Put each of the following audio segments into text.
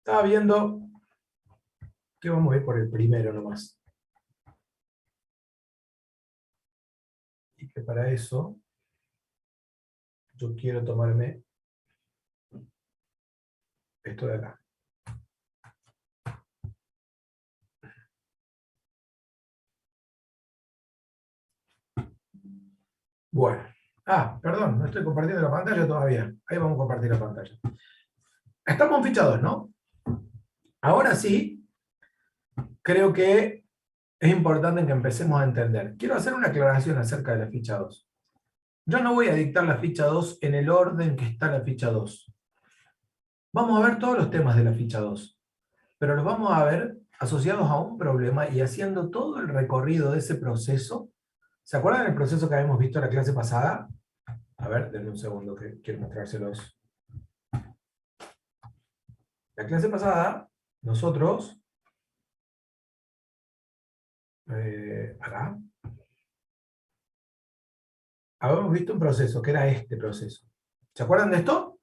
Estaba viendo que vamos a ir por el primero nomás. Y que para eso yo quiero tomarme esto de acá. Bueno. Perdón, no estoy compartiendo la pantalla todavía. Ahí vamos a compartir la pantalla. Estamos en ficha 2, ¿no? Ahora sí, creo que es importante que empecemos a entender. Quiero hacer una aclaración acerca de la ficha 2. Yo no voy a dictar la ficha 2 en el orden que está la ficha 2. Vamos a ver todos los temas de la ficha 2, pero los vamos a ver asociados a un problema y haciendo todo el recorrido de ese proceso. ¿Se acuerdan del proceso que habíamos visto en la clase pasada? A ver, denme un segundo que quiero mostrárselos. La clase pasada, nosotros, acá, habíamos visto un proceso, que era este proceso. ¿Se acuerdan de esto?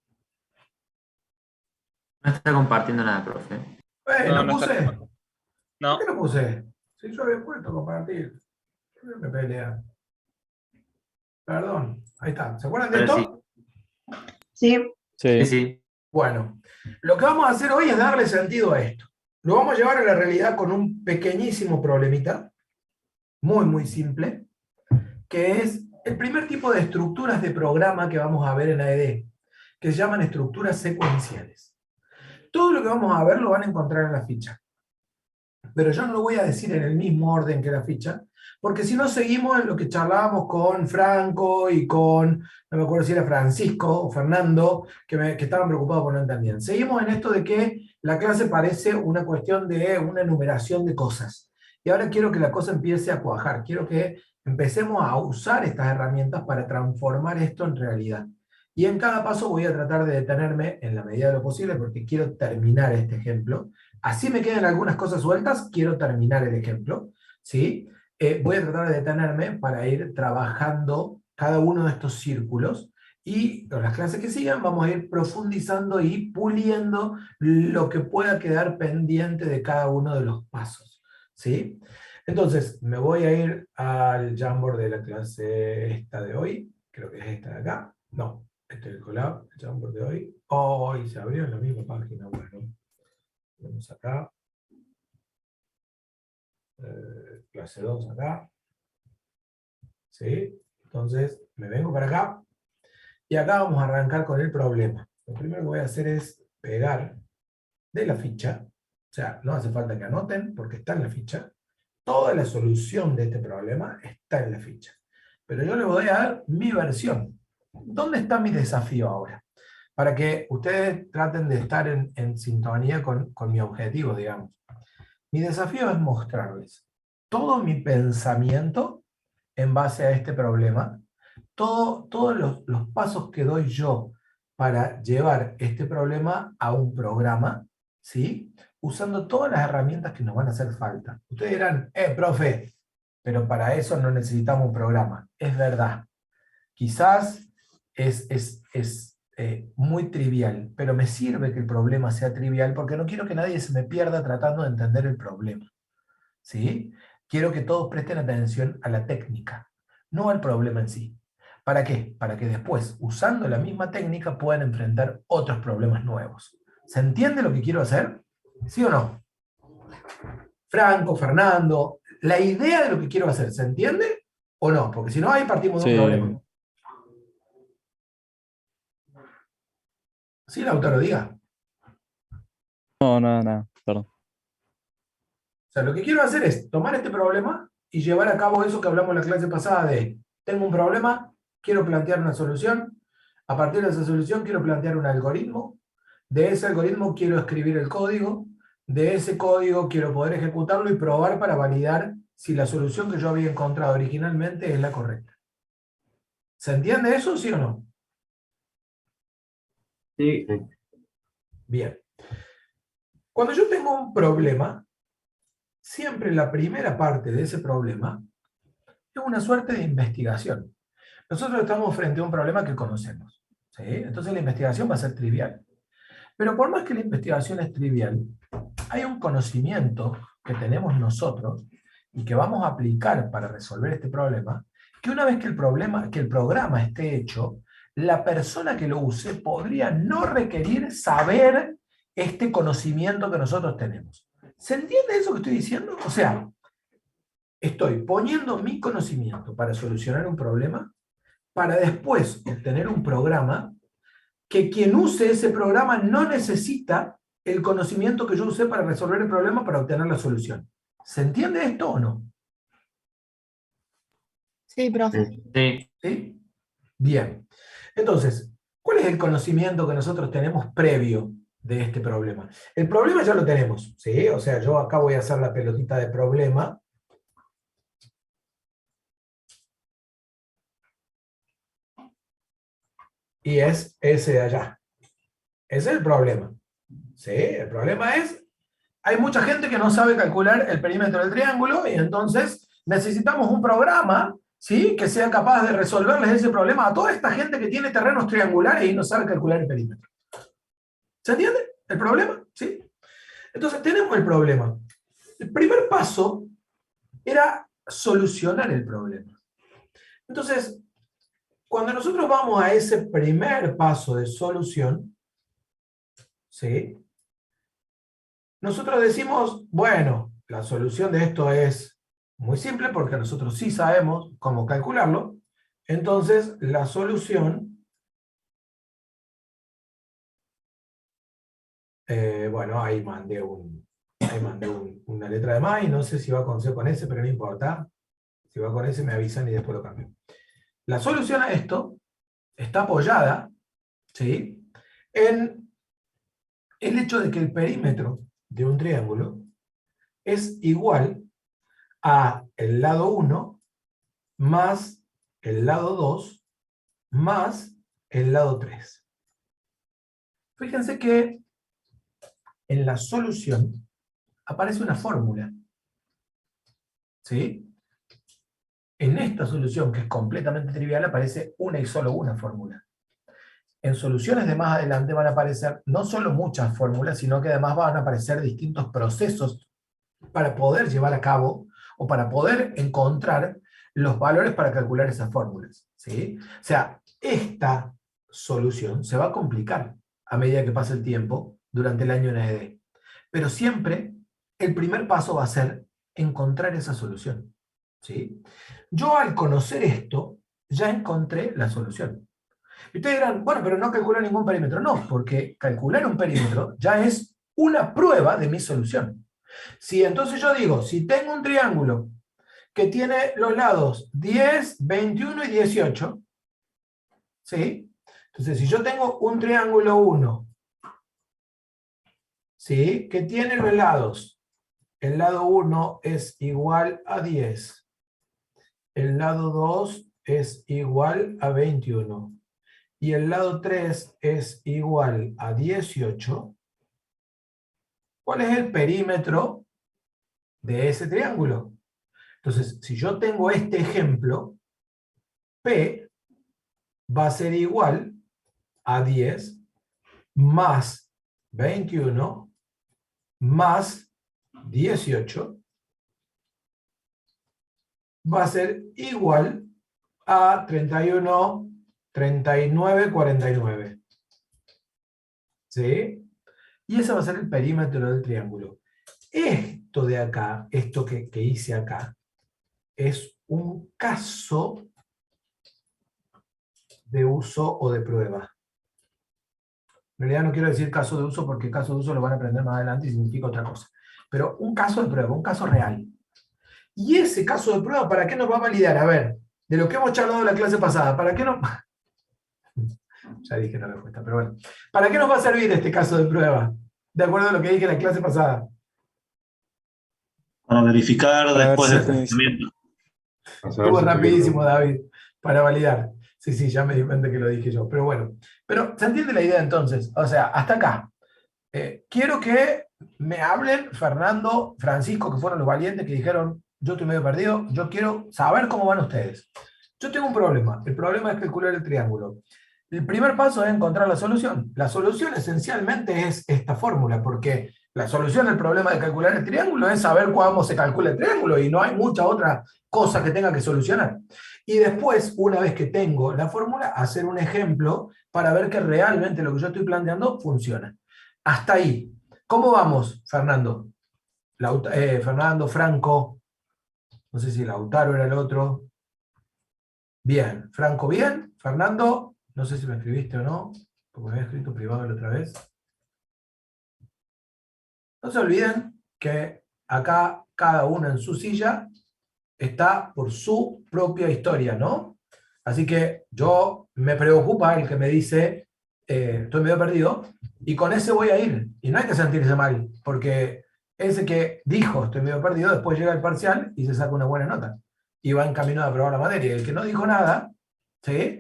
No está compartiendo nada, profe. ¿Lo No puse? está. ¿Por No. qué lo puse? Si yo había puesto compartir. ¿Por qué me pelea? Perdón, ahí está. ¿Se acuerdan de Ahora esto? sí. Sí, Sí, Sí. sí. Bueno, lo que vamos a hacer hoy es darle sentido a esto. Lo vamos a llevar a la realidad con un pequeñísimo problemita, muy, muy simple, que es el primer tipo de estructuras de programa que vamos a ver en AED, que se llaman estructuras secuenciales. Todo lo que vamos a ver lo van a encontrar en la ficha. Pero yo no lo voy a decir en el mismo orden que la ficha, porque si no seguimos en lo que charlábamos con Franco y con, no me acuerdo si era Francisco o Fernando, que estaban preocupados por no entendían. Seguimos en esto de que la clase parece una cuestión de una enumeración de cosas. Y ahora quiero que la cosa empiece a cuajar, quiero que empecemos a usar estas herramientas para transformar esto en realidad. Y en cada paso voy a tratar de detenerme en la medida de lo posible porque quiero terminar este ejemplo. Así me quedan algunas cosas sueltas, quiero terminar el ejemplo, ¿sí? Voy a tratar de detenerme para ir trabajando cada uno de estos círculos y en las clases que sigan vamos a ir profundizando y puliendo lo que pueda quedar pendiente de cada uno de los pasos, ¿sí? Entonces, me voy a ir al Jamboard de la clase esta de hoy, creo que es esta de acá, no, este es el Colab, el Jamboard de hoy. Hoy se abrió en la misma página, bueno. Vamos acá. Clase 2 acá. ¿Sí? Entonces, me vengo para acá. Y acá vamos a arrancar con el problema. Lo primero que voy a hacer es pegar de la ficha. O sea, no hace falta que anoten porque está en la ficha. Toda la solución de este problema está en la ficha. Pero yo le voy a dar mi versión. ¿Dónde está mi desafío ahora? Para que ustedes traten de estar en sintonía con mi objetivo, digamos. Mi desafío es mostrarles todo mi pensamiento en base a este problema, todos los pasos que doy yo para llevar este problema a un programa, ¿sí? Usando todas las herramientas que nos van a hacer falta. Ustedes dirán, profe, pero para eso no necesitamos un programa. Es verdad. Quizás es muy trivial, pero me sirve que el problema sea trivial porque no quiero que nadie se me pierda tratando de entender el problema. ¿Sí? Quiero que todos presten atención a la técnica, no al problema en sí. ¿Para qué? Para que después, usando la misma técnica, puedan enfrentar otros problemas nuevos. ¿Se entiende lo que quiero hacer? ¿Sí o no? Franco, Fernando, la idea de lo que quiero hacer, ¿se entiende o no? Porque si no, ahí partimos de un problema. Sí, Lautaro, diga. no, nada, perdón. O sea, lo que quiero hacer es tomar este problema y llevar a cabo eso que hablamos en la clase pasada de, tengo un problema, quiero plantear una solución, a partir de esa solución quiero plantear un algoritmo, de ese algoritmo quiero escribir el código, de ese código quiero poder ejecutarlo y probar para validar si la solución que yo había encontrado originalmente es la correcta. ¿Se entiende eso, sí o no? Sí. Bien. Cuando yo tengo un problema, siempre la primera parte de ese problema es una suerte de investigación. Nosotros estamos frente a un problema que conocemos, ¿sí? Entonces la investigación va a ser trivial. Pero por más que la investigación es trivial, hay un conocimiento que tenemos nosotros y que vamos a aplicar para resolver este problema, que una vez que el programa esté hecho, la persona que lo use podría no requerir saber este conocimiento que nosotros tenemos. ¿Se entiende eso que estoy diciendo? O sea, estoy poniendo mi conocimiento para solucionar un problema, para después obtener un programa que quien use ese programa no necesita el conocimiento que yo usé para resolver el problema para obtener la solución. ¿Se entiende esto o no? Sí, profe. Sí. ¿Sí? Bien. Entonces, ¿cuál es el conocimiento que nosotros tenemos previo de este problema? El problema ya lo tenemos, ¿sí? O sea, yo acá voy a hacer la pelotita de problema. Y es ese de allá. Ese es el problema. ¿Sí? El problema es, hay mucha gente que no sabe calcular el perímetro del triángulo y entonces necesitamos un programa, ¿sí?, que sea capaz de resolverles ese problema a toda esta gente que tiene terrenos triangulares y no sabe calcular el perímetro. ¿Se entiende el problema? ¿Sí? Entonces tenemos el problema. El primer paso era solucionar el problema. Entonces, cuando nosotros vamos a ese primer paso de solución, ¿sí?, nosotros decimos, bueno, la solución de esto es muy simple porque nosotros sí sabemos cómo calcularlo. Entonces, la solución, bueno, ahí mandé una letra de más y no sé si va con C o con S, pero no importa. Si va con S me avisan y después lo cambio. La solución a esto está apoyada, ¿sí?, en el hecho de que el perímetro de un triángulo es igual a el lado 1 más el lado 2 más el lado 3. Fíjense que en la solución aparece una fórmula. ¿Sí? En esta solución, que es completamente trivial, aparece una y solo una fórmula. En soluciones de más adelante van a aparecer no solo muchas fórmulas, sino que además van a aparecer distintos procesos para poder llevar a cabo o para poder encontrar los valores para calcular esas fórmulas. ¿Sí? O sea, esta solución se va a complicar a medida que pase el tiempo durante el año NED. Pero siempre el primer paso va a ser encontrar esa solución. ¿Sí? Yo al conocer esto, ya encontré la solución. Y ustedes dirán, bueno, pero no calculo ningún perímetro. No, porque calcular un perímetro ya es una prueba de mi solución. Si entonces yo digo, si tengo un triángulo que tiene los lados 10, 21 y 18, ¿sí? Entonces, si yo tengo un triángulo 1, ¿sí?, que tiene los lados, el lado 1 es igual a 10, el lado 2 es igual a 21, y el lado 3 es igual a 18, ¿cuál es el perímetro de ese triángulo? Entonces, si yo tengo este ejemplo, P va a ser igual a 10 más 21 más 18 va a ser igual a 31, 39, 49. ¿Sí? Y ese va a ser el perímetro del triángulo. Esto de acá, esto que hice acá, es un caso de uso o de prueba. En realidad no quiero decir caso de uso porque caso de uso lo van a aprender más adelante y significa otra cosa. Pero un caso de prueba, un caso real. Y ese caso de prueba, ¿para qué nos va a validar? A ver, de lo que hemos charlado en la clase pasada, ¿para qué nos... Ya dije la respuesta, pero bueno. ¿Para qué nos va a servir este caso de prueba? De acuerdo a lo que dije en la clase pasada. Para verificar Para ver después si del es que procesamiento. Estuvo rapidísimo, David, para validar. Sí, sí, ya me di cuenta que lo dije yo. Pero bueno, pero ¿se entiende la idea entonces? O sea, hasta acá. Quiero que me hablen Fernando, Francisco, que fueron los valientes que dijeron, yo estoy medio perdido, yo quiero saber cómo van ustedes. Yo tengo un problema. El problema es calcular el triángulo. El primer paso es encontrar la solución. La solución esencialmente es esta fórmula, porque la solución del problema de calcular el triángulo es saber cómo se calcula el triángulo y no hay mucha otra cosa que tenga que solucionar. Y después, una vez que tengo la fórmula, hacer un ejemplo para ver que realmente lo que yo estoy planteando funciona. Hasta ahí. ¿Cómo vamos, Fernando? Fernando, Franco, no sé si Lautaro era el otro. Bien, Franco, bien. Fernando, no sé si me escribiste o no, porque me había escrito privado la otra vez. No se olviden que acá cada uno en su silla está por su propia historia, ¿no? Así que yo me preocupa el que me dice, estoy medio perdido, y con ese voy a ir. Y no hay que sentirse mal, porque ese que dijo, estoy medio perdido, después llega el parcial y se saca una buena nota. Y va en camino de aprobar la materia. El que no dijo nada, ¿sí?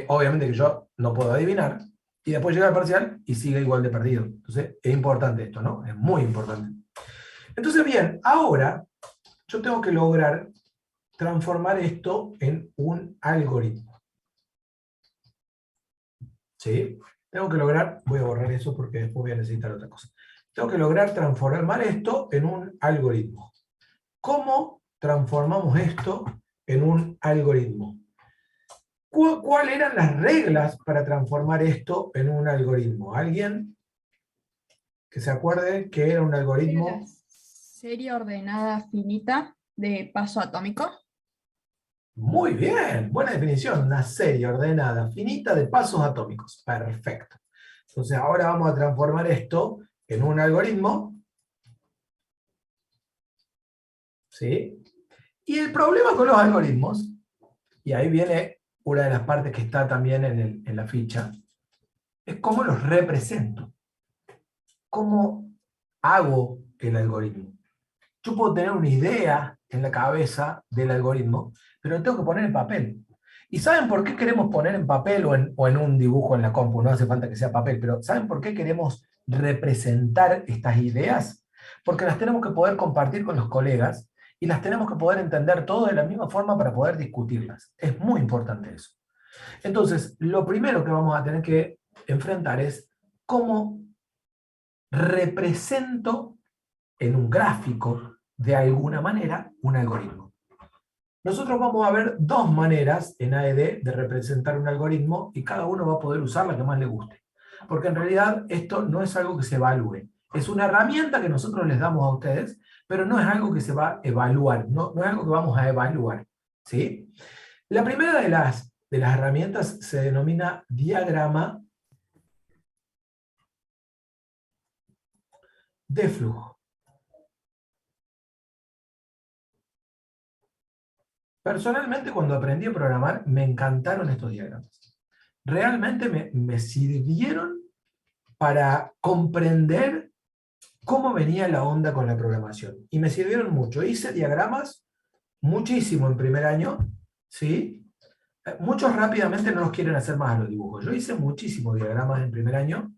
Obviamente que yo no puedo adivinar, y después llega el parcial y sigue igual de perdido. Entonces, es importante esto, ¿no? Es muy importante. Entonces, bien, ahora yo tengo que lograr transformar esto en un algoritmo. ¿Sí? Tengo que lograr, voy a borrar eso porque después voy a necesitar otra cosa. Tengo que lograr transformar esto en un algoritmo. ¿Cómo transformamos esto en un algoritmo? ¿Cuáles eran las reglas para transformar esto en un algoritmo? ¿Alguien que se acuerde que era un algoritmo? La serie ordenada finita de paso atómico. Muy bien, buena definición. Una serie ordenada finita de pasos atómicos. Perfecto. Entonces ahora vamos a transformar esto en un algoritmo. ¿Sí? Y el problema con los algoritmos, y ahí viene una de las partes que está también en la ficha, es cómo los represento. ¿Cómo hago el algoritmo? Yo puedo tener una idea en la cabeza del algoritmo, pero lo tengo que poner en papel. ¿Y saben por qué queremos poner en papel o en un dibujo en la compu? No hace falta que sea papel, pero ¿saben por qué queremos representar estas ideas? Porque las tenemos que poder compartir con los colegas y las tenemos que poder entender todo de la misma forma para poder discutirlas. Es muy importante eso. Entonces, lo primero que vamos a tener que enfrentar es cómo represento en un gráfico, de alguna manera, un algoritmo. Nosotros vamos a ver dos maneras en AED de representar un algoritmo y cada uno va a poder usar la que más le guste. Porque en realidad esto no es algo que se evalúe. Es una herramienta que nosotros les damos a ustedes, pero no es algo que se va a evaluar, no es algo que vamos a evaluar. ¿Sí? La primera de las herramientas se denomina diagrama de flujo. Personalmente, cuando aprendí a programar, me encantaron estos diagramas. Realmente me sirvieron para comprender cómo venía la onda con la programación. Y me sirvieron mucho. Hice diagramas muchísimo en primer año, ¿sí? Muchos rápidamente no los quieren hacer más a los dibujos. Yo hice muchísimos diagramas en primer año,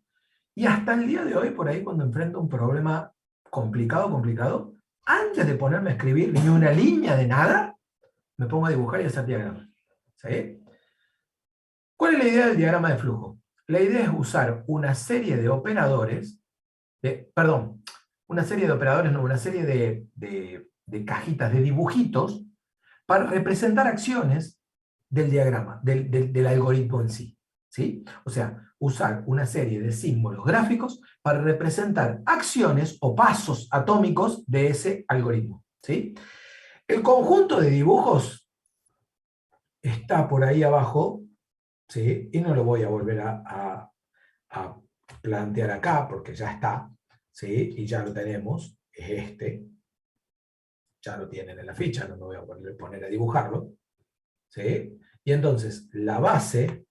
y hasta el día de hoy, por ahí, cuando enfrento un problema complicado, antes de ponerme a escribir ni una línea de nada, me pongo a dibujar y a hacer diagramas. ¿Sí? ¿Cuál es la idea del diagrama de flujo? La idea es usar una serie de operadores, una serie de cajitas, de dibujitos, para representar acciones del diagrama, del algoritmo en sí. ¿Sí? O sea, usar una serie de símbolos gráficos para representar acciones o pasos atómicos de ese algoritmo. ¿Sí? El conjunto de dibujos está por ahí abajo, ¿sí? Y no lo voy a volver a plantear acá porque ya está, ¿sí? Y ya lo tenemos, es este. Ya lo tienen en la ficha, no me voy a poner a dibujarlo, ¿sí? Y entonces la base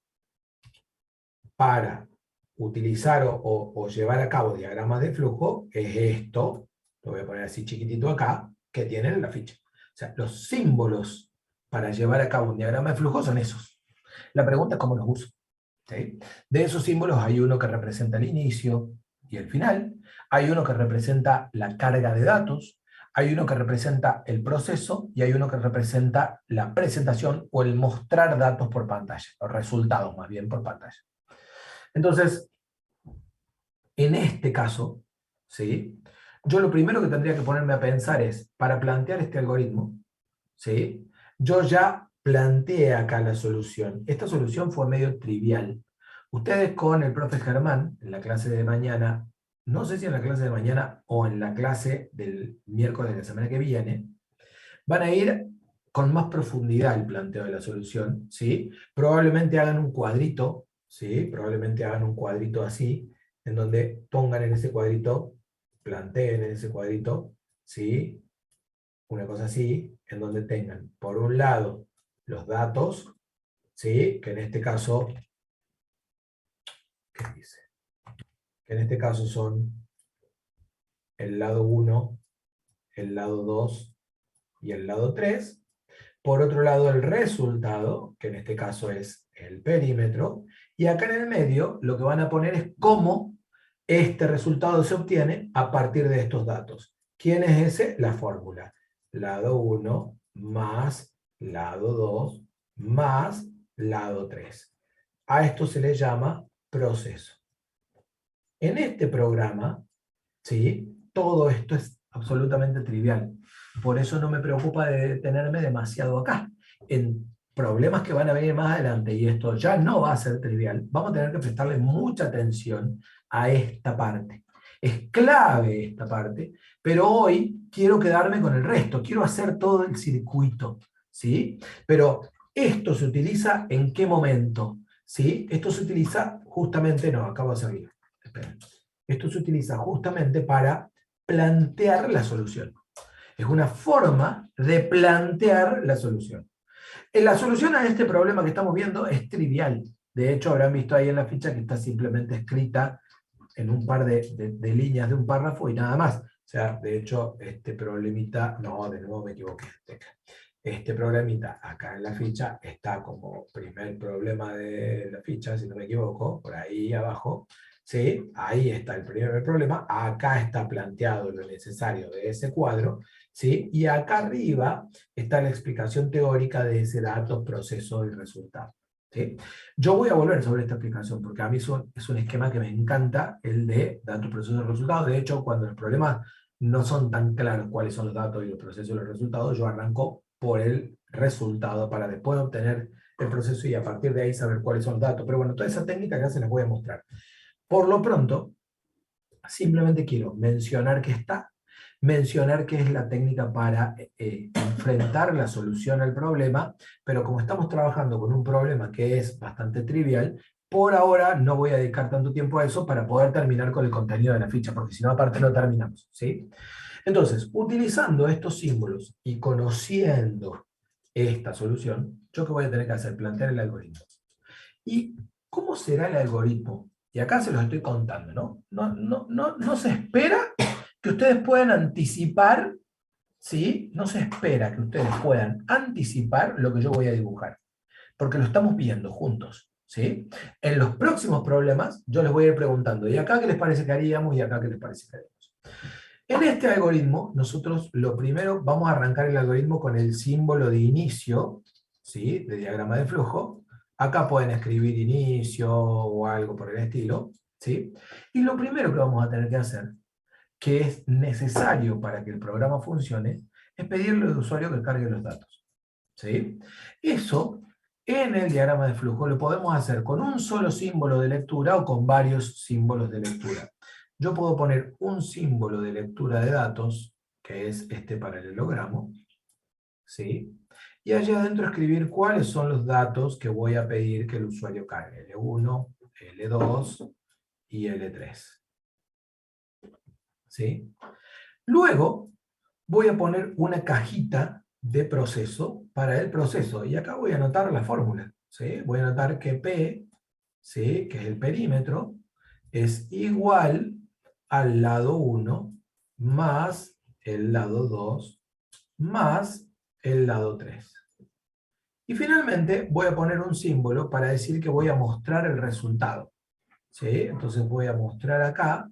para utilizar o llevar a cabo diagramas de flujo es esto, lo voy a poner así chiquitito acá, que tienen en la ficha. O sea, los símbolos para llevar a cabo un diagrama de flujo son esos. La pregunta es cómo los uso. ¿Sí? De esos símbolos hay uno que representa el inicio y el final, hay uno que representa la carga de datos, Hay uno que representa el proceso y hay uno que representa la presentación o el mostrar datos por pantalla, o resultados más bien por pantalla. Entonces, en este caso, ¿sí? Yo lo primero que tendría que ponerme a pensar es, para plantear este algoritmo, ¿sí? Yo ya planteé acá la solución. Esta solución fue medio trivial. Ustedes con el profe Germán, en la clase de mañana, no sé si en la clase de mañana o en la clase del miércoles de la semana que viene, van a ir con más profundidad el planteo de la solución, ¿sí? Probablemente hagan un cuadrito, ¿sí? Probablemente hagan un cuadrito así, en donde pongan en ese cuadrito, planteen en ese cuadrito, ¿sí? Una cosa así, en donde tengan, por un lado, los datos, ¿sí? Que en este caso, ¿qué dice? Que en este caso son el lado 1, el lado 2 y el lado 3. Por otro lado, el resultado, que en este caso es el perímetro, y acá en el medio lo que van a poner es cómo este resultado se obtiene a partir de estos datos. ¿Quién es ese? La fórmula. Lado 1 más lado 2 más lado 3. A esto se le llama proceso. En este programa, ¿sí? Todo esto es absolutamente trivial. Por eso no me preocupa de detenerme demasiado acá. En problemas que van a venir más adelante, y esto ya no va a ser trivial, vamos a tener que prestarle mucha atención a esta parte. Es clave esta parte, pero hoy quiero quedarme con el resto, quiero hacer todo el circuito, ¿sí? Pero esto se utiliza ¿en qué momento? ¿Sí? Esto se utiliza justamente, no, acabo de hacerlo. Esperen. Esto se utiliza justamente para plantear la solución. Es una forma de plantear la solución. La solución a este problema que estamos viendo es trivial. De hecho, habrán visto ahí en la ficha que está simplemente escrita en un par de líneas de un párrafo y nada más. O sea, de hecho, este problemita, no, de nuevo me equivoqué. Este problemita acá en la ficha está como primer problema de la ficha, si no me equivoco, por ahí abajo. ¿Sí? Ahí está el primer problema, acá está planteado lo necesario de ese cuadro, ¿sí? Y acá arriba está la explicación teórica de ese dato, proceso y resultado. ¿Sí? Yo voy a volver sobre esta explicación, porque a mí es un esquema que me encanta, el de datos, procesos y resultados. De hecho, cuando los problemas no son tan claros cuáles son los datos y los procesos y los resultados, yo arranco por el resultado para después obtener el proceso y a partir de ahí saber cuáles son los datos. Pero bueno, toda esa técnica ya se las voy a mostrar. Por lo pronto, simplemente quiero mencionar que está, mencionar que es la técnica para enfrentar la solución al problema, pero como estamos trabajando con un problema que es bastante trivial, por ahora no voy a dedicar tanto tiempo a eso para poder terminar con el contenido de la ficha, porque si no aparte no terminamos, ¿sí? Entonces, utilizando estos símbolos y conociendo esta solución, ¿yo qué voy a tener que hacer? Plantear el algoritmo. ¿Y cómo será el algoritmo? Y acá se los estoy contando, ¿no? No se espera que ustedes puedan anticipar, ¿sí? No se espera que ustedes puedan anticipar lo que yo voy a dibujar, porque lo estamos viendo juntos, ¿sí? En los próximos problemas yo les voy a ir preguntando, ¿y acá qué les parece que haríamos? ¿Y acá qué les parece que haríamos? En este algoritmo, nosotros lo primero, vamos a arrancar el algoritmo con el símbolo de inicio, ¿sí? De diagrama de flujo. Acá pueden escribir inicio o algo por el estilo, ¿sí? Y lo primero que vamos a tener que hacer, que es necesario para que el programa funcione, es pedirle al usuario que cargue los datos, ¿sí? Eso, en el diagrama de flujo, lo podemos hacer con un solo símbolo de lectura o con varios símbolos de lectura. Yo puedo poner un símbolo de lectura de datos, que es este paralelogramo, ¿sí? Y allí adentro escribir cuáles son los datos que voy a pedir que el usuario cargue. L1, L2 y L3. ¿Sí? Luego voy a poner una cajita de proceso para el proceso. Y acá voy a anotar la fórmula. ¿Sí? Voy a anotar que P, ¿sí? Que es el perímetro, es igual al lado 1 más el lado 2 más el lado 3. Y finalmente voy a poner un símbolo para decir que voy a mostrar el resultado. ¿Sí? Entonces voy a mostrar acá,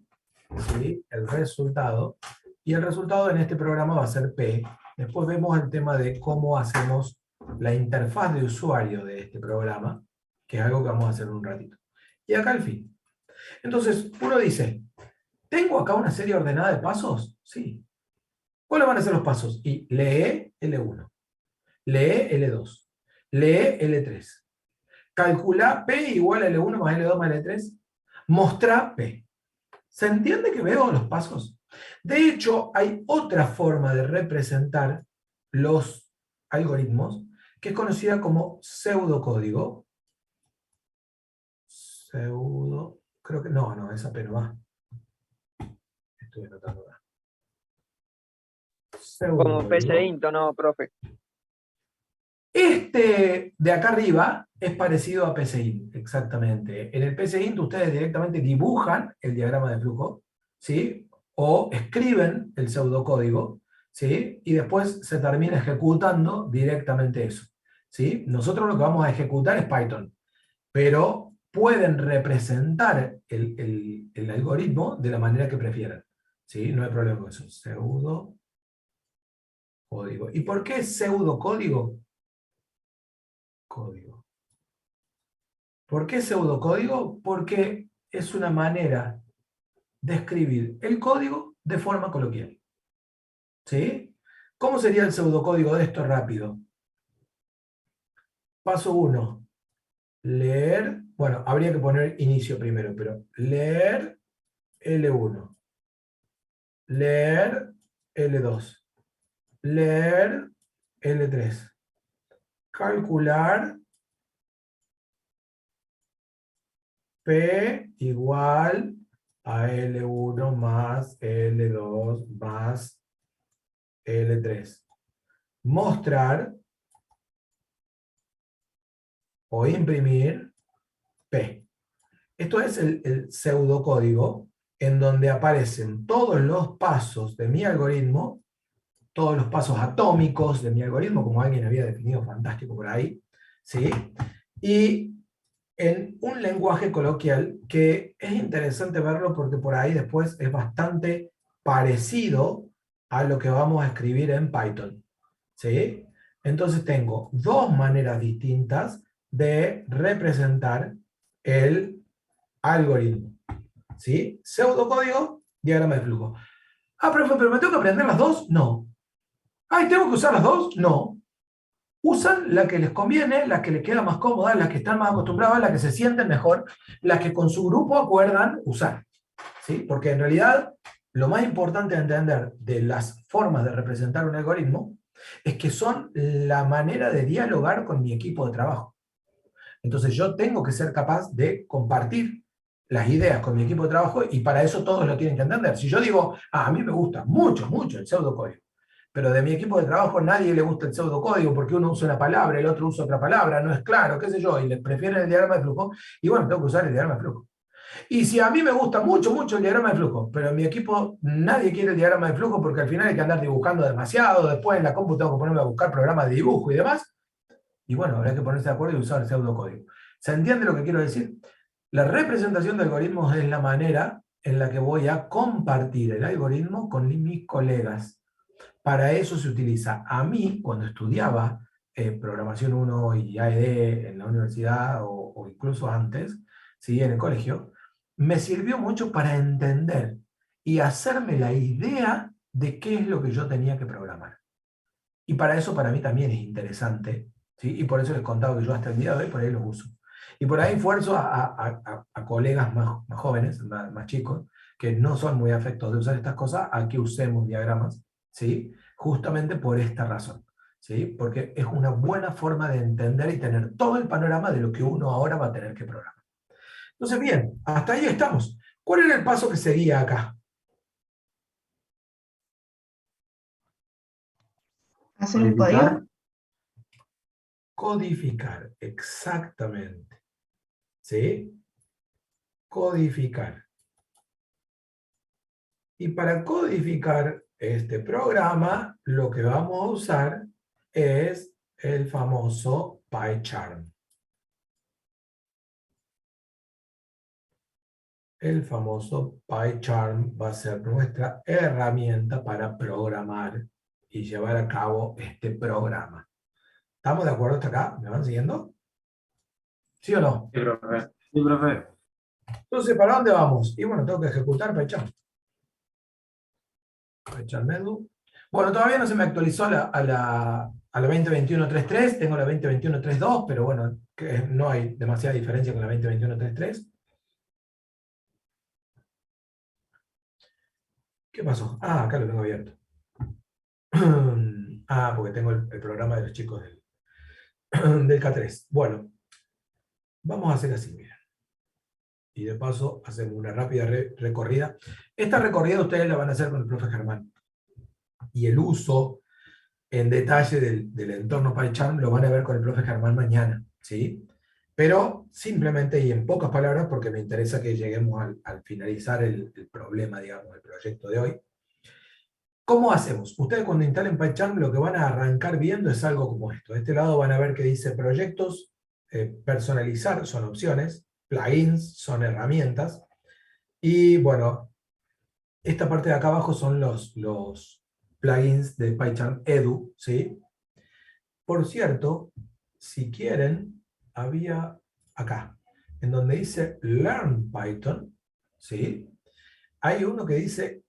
¿sí? El resultado y el resultado en este programa va a ser P. Después vemos el tema de cómo hacemos la interfaz de usuario de este programa, que es algo que vamos a hacer en un ratito. Y acá el fin. Entonces, uno dice, ¿tengo acá una serie ordenada de pasos? Sí. ¿Cuáles van a ser los pasos? Y lee L1, lee L2, lee L3. Calcula P igual a L1 más L2 más L3. Mostrar P. ¿Se entiende que veo los pasos? De hecho, hay otra forma de representar los algoritmos que es conocida como pseudocódigo. Creo que no, esa P no va. Estoy anotando acá. Como Pseudocódigo. PCINT, ¿no, profe? Este de acá arriba es parecido a PCInt, exactamente. En el PCInt ustedes directamente dibujan el diagrama de flujo, ¿sí? O escriben el pseudocódigo, ¿sí? Y después se termina ejecutando directamente eso, ¿sí? Nosotros lo que vamos a ejecutar es Python, pero pueden representar el algoritmo de la manera que prefieran, ¿sí? No hay problema con eso. Pseudocódigo. ¿Y por qué pseudocódigo? Código. ¿Por qué pseudocódigo? Porque es una manera de escribir el código de forma coloquial. ¿Sí? ¿Cómo sería el pseudocódigo de esto rápido? Paso 1. Leer, bueno, habría que poner inicio primero, pero leer L1, leer L2, leer L3, calcular P igual a L1 más L2 más L3. Mostrar o imprimir P. Esto es el pseudocódigo en donde aparecen todos los pasos de mi algoritmo, todos los pasos atómicos de mi algoritmo, como alguien había definido fantástico por ahí, ¿sí? Y en un lenguaje coloquial que es interesante verlo porque por ahí después es bastante parecido a lo que vamos a escribir en Python, ¿sí? Entonces tengo dos maneras distintas de representar el algoritmo, ¿sí? Pseudocódigo, diagrama de flujo. Ah, profe, ¿pero me tengo que aprender las dos? No. Ay, ¿tengo que usar las dos? No. Usan la que les conviene, la que les queda más cómoda, las que están más acostumbradas, las que se sienten mejor, las que con su grupo acuerdan usar, ¿sí? Porque en realidad lo más importante de entender de las formas de representar un algoritmo es que son la manera de dialogar con mi equipo de trabajo. Entonces yo tengo que ser capaz de compartir las ideas con mi equipo de trabajo y para eso todos lo tienen que entender. Si yo digo, a mí me gusta mucho el pseudocódigo, pero de mi equipo de trabajo nadie le gusta el pseudocódigo porque uno usa una palabra, el otro usa otra palabra, no es claro, qué sé yo, y le prefieren el diagrama de flujo, y bueno, tengo que usar el diagrama de flujo. Y si a mí me gusta mucho el diagrama de flujo, pero en mi equipo nadie quiere el diagrama de flujo porque al final hay que andar dibujando demasiado, después en la compu tengo que ponerme a buscar programas de dibujo y demás, y bueno, habrá que ponerse de acuerdo y usar el pseudocódigo. ¿Se entiende lo que quiero decir? La representación de algoritmos es la manera en la que voy a compartir el algoritmo con mis colegas. Para eso se utiliza. A mí, cuando estudiaba programación 1 y AED en la universidad o incluso antes, ¿sí? En el colegio, me sirvió mucho para entender y hacerme la idea de qué es lo que yo tenía que programar. Y para eso para mí también es interesante, ¿sí? Y por eso les contaba que yo hasta el día de hoy por ahí los uso. Y por ahí esfuerzo a colegas más jóvenes, más chicos, que no son muy afectos de usar estas cosas, a que usemos diagramas, ¿sí? Justamente por esta razón, ¿sí? Porque es una buena forma de entender y tener todo el panorama de lo que uno ahora va a tener que programar. Entonces, bien, hasta ahí estamos. ¿Cuál era el paso que seguía acá? ¿Hacer un código? Codificar, exactamente. ¿Sí? Codificar. Y para codificar este programa, lo que vamos a usar es el famoso PyCharm. el famoso PyCharm va a ser nuestra herramienta para programar y llevar a cabo este programa. ¿Estamos de acuerdo hasta acá? ¿Me van siguiendo? ¿Sí o no? Sí, profe. Sí, profe. Entonces, ¿para dónde vamos? Y bueno, tengo que ejecutar PyCharm. PyCharm Edu. Bueno, todavía no se me actualizó a la 2021.3.3, tengo la 2021.3.2, pero bueno, que no hay demasiada diferencia con la 2021.3.3. ¿Qué pasó? Ah, acá lo tengo abierto. Ah, porque tengo el programa de los chicos del K3. Bueno, vamos a hacer así, mira. Y de paso hacemos una rápida recorrida. Esta recorrida ustedes la van a hacer con el profe Germán. Y el uso en detalle del entorno PyCharm lo van a ver con el profe Germán mañana, ¿sí? Pero simplemente y en pocas palabras, porque me interesa que lleguemos al finalizar el problema, digamos, el proyecto de hoy. ¿Cómo hacemos? Ustedes cuando instalen PyCharm lo que van a arrancar viendo es algo como esto. De este lado van a ver que dice proyectos, personalizar son opciones, plugins son herramientas, y bueno, esta parte de acá abajo son los plugins de PyCharm Edu, ¿sí? Por cierto, si quieren, había acá, en donde dice Learn Python, ¿sí? Hay uno que dice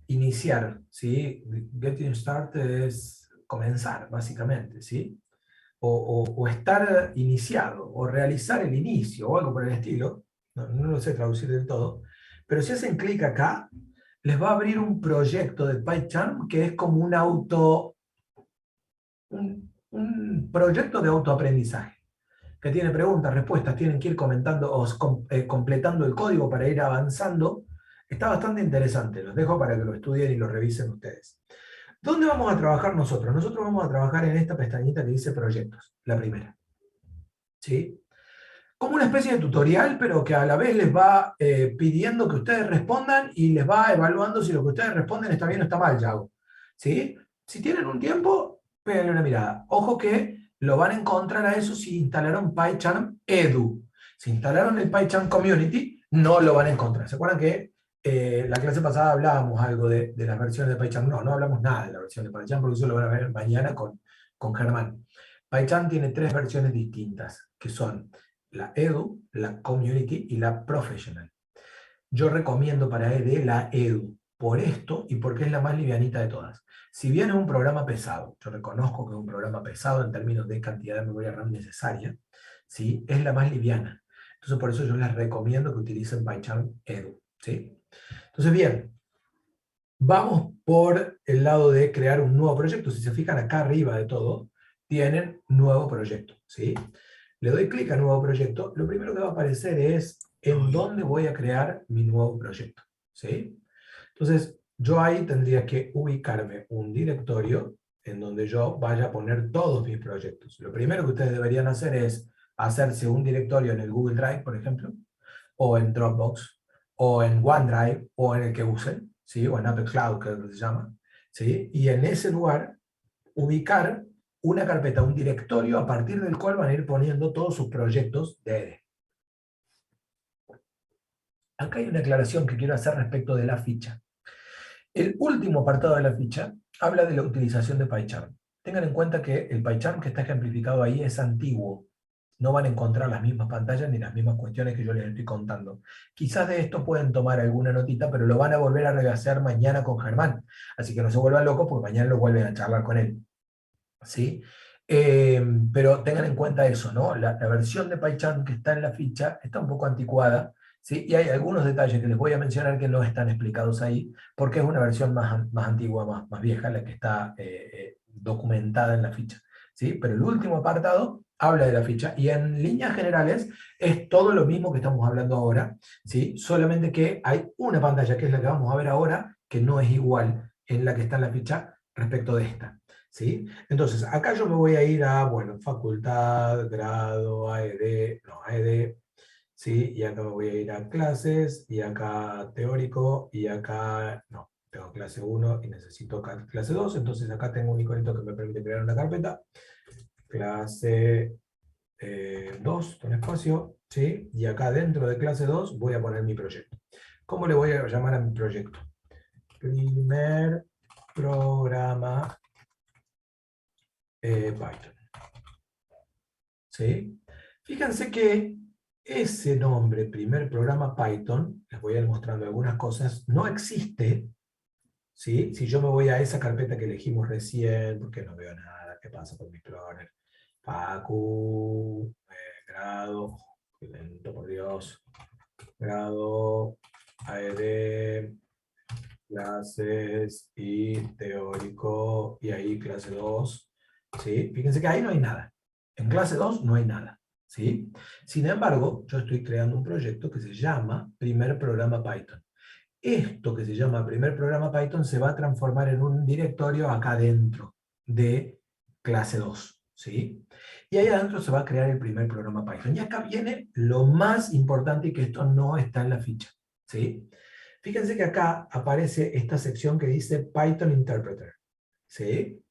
iniciar, ¿sí? Getting started es comenzar, básicamente, ¿sí? O estar iniciado, o realizar el inicio, o algo por el estilo. No lo sé traducir del todo. Pero si hacen clic acá, les va a abrir un proyecto de PyCharm que es como un proyecto de autoaprendizaje, que tiene preguntas, respuestas, tienen que ir comentando o completando el código para ir avanzando. Está bastante interesante, los dejo para que lo estudien y lo revisen ustedes. ¿Dónde vamos a trabajar nosotros? Nosotros vamos a trabajar en esta pestañita que dice proyectos, la primera. ¿Sí? Como una especie de tutorial, pero que a la vez les va pidiendo que ustedes respondan y les va evaluando si lo que ustedes responden está bien o está mal, Yago. ¿Sí? Si tienen un tiempo, péguenle una mirada. Ojo que lo van a encontrar a eso si instalaron PyCharm Edu. Si instalaron el PyCharm Community, no lo van a encontrar. ¿Se acuerdan que la clase pasada hablábamos algo de las versiones de PyCharm? No hablamos nada de la versión de PyCharm, porque eso lo van a ver mañana con Germán. PyCharm tiene 3 versiones distintas, que son la Edu, la Community y la Professional. Yo recomiendo para ED la Edu, por esto y porque es la más livianita de todas. Si bien es un programa pesado, yo reconozco que es un programa pesado en términos de cantidad de memoria RAM necesaria, ¿sí? Es la más liviana. Entonces por eso yo les recomiendo que utilicen PyCharm Edu, ¿sí? Entonces bien, vamos por el lado de crear un nuevo proyecto. Si se fijan acá arriba de todo, tienen nuevo proyecto, ¿sí? Le doy clic a nuevo proyecto, lo primero que va a aparecer es en dónde voy a crear mi nuevo proyecto, ¿sí? Entonces, yo ahí tendría que ubicarme un directorio en donde yo vaya a poner todos mis proyectos. Lo primero que ustedes deberían hacer es hacerse un directorio en el Google Drive, por ejemplo, o en Dropbox, o en OneDrive, o en el que usen, ¿sí? O en Apple Cloud, que es lo que se llama, ¿sí? Y en ese lugar ubicar una carpeta, un directorio a partir del cual van a ir poniendo todos sus proyectos de EDE. Acá hay una aclaración que quiero hacer respecto de la ficha. El último apartado de la ficha habla de la utilización de PyCharm. Tengan en cuenta que el PyCharm que está ejemplificado ahí es antiguo. No van a encontrar las mismas pantallas ni las mismas cuestiones que yo les estoy contando. Quizás de esto pueden tomar alguna notita, pero lo van a volver a rehacer mañana con Germán. Así que no se vuelvan locos porque mañana lo vuelven a charlar con él. ¿Sí? Pero tengan en cuenta eso, ¿no? La versión de PyCharm que está en la ficha está un poco anticuada, ¿sí? Y hay algunos detalles que les voy a mencionar que no están explicados ahí, porque es una versión más antigua, más vieja, la que está documentada en la ficha, ¿sí? Pero el último apartado habla de la ficha, y en líneas generales es todo lo mismo que estamos hablando ahora, ¿sí? Solamente que hay una pantalla, que es la que vamos a ver ahora, que no es igual en la que está en la ficha respecto de esta. ¿Sí? Entonces, acá yo me voy a ir a, bueno, facultad, grado, AED, ¿sí? Y acá me voy a ir a clases, y acá teórico, y acá, no, tengo clase 1 y necesito clase 2, entonces acá tengo un iconito que me permite crear una carpeta, clase 2, con espacio, ¿sí? Y acá dentro de clase 2 voy a poner mi proyecto. ¿Cómo le voy a llamar a mi proyecto? Primer programa Python. ¿Sí? Fíjense que ese nombre, primer programa Python, les voy a ir mostrando algunas cosas, no existe, ¿sí? Si yo me voy a esa carpeta que elegimos recién, porque no veo nada, ¿qué pasa con mi cloner? Facu, grado, qué lento, por Dios, grado, AED, clases y teórico, y ahí clase 2, ¿sí? Fíjense que ahí no hay nada. En clase 2 no hay nada, ¿sí? Sin embargo, yo estoy creando un proyecto que se llama Primer Programa Python. Esto que se llama Primer Programa Python se va a transformar en un directorio acá dentro de clase 2, ¿sí? Y ahí adentro se va a crear el primer programa Python. Y acá viene lo más importante, y que esto no está en la ficha, ¿sí? Fíjense que acá aparece esta sección que dice Python Interpreter, ¿sí?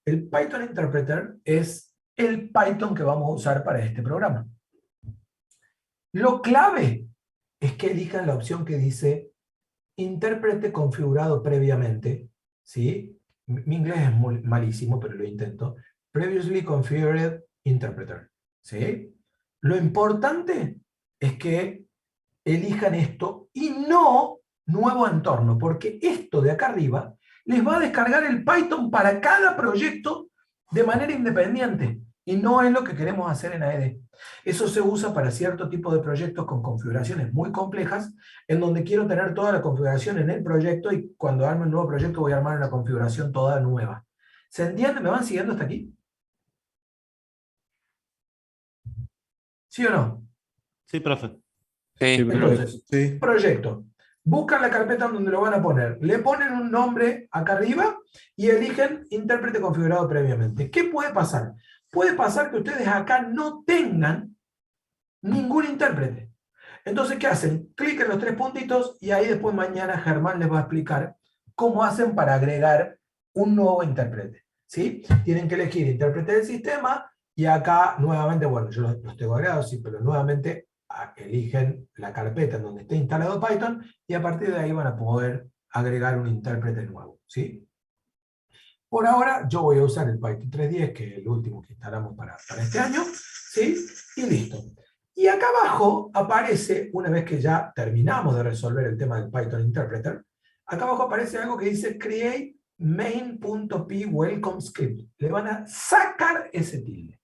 El Python Interpreter es el Python que vamos a usar para este programa. Lo clave es que elijan la opción que dice intérprete configurado previamente, ¿sí? Mi inglés es muy malísimo, pero lo intento. Previously configured interpreter, ¿sí? Lo importante es que elijan esto y no nuevo entorno, porque esto de acá arriba les va a descargar el Python para cada proyecto de manera independiente, y no es lo que queremos hacer en AED. Eso se usa para cierto tipo de proyectos con configuraciones muy complejas, en donde quiero tener toda la configuración en el proyecto, y cuando arme un nuevo proyecto voy a armar una configuración toda nueva. ¿Se entiende? ¿Me van siguiendo hasta aquí? ¿Sí o no? Sí, profe. Sí, Sí, profe. Entonces, sí. proyecto. Buscan la carpeta donde lo van a poner. Le ponen un nombre acá arriba y eligen intérprete configurado previamente. ¿Qué puede pasar? Puede pasar que ustedes acá no tengan ningún intérprete. Entonces, ¿qué hacen? Clic en los tres puntitos y ahí después mañana Germán les va a explicar cómo hacen para agregar un nuevo intérprete, ¿sí? Tienen que elegir intérprete del sistema y acá nuevamente, bueno, yo los tengo agregados, sí, pero nuevamente eligen la carpeta en donde esté instalado Python y a partir de ahí van a poder agregar un intérprete nuevo, ¿sí? Por ahora yo voy a usar el Python 3.10, que es el último que instalamos para este año, ¿sí? Y listo. Y acá abajo aparece, una vez que ya terminamos de resolver el tema del Python Interpreter, acá abajo aparece algo que dice create main.py welcome script. Le van a sacar ese tilde.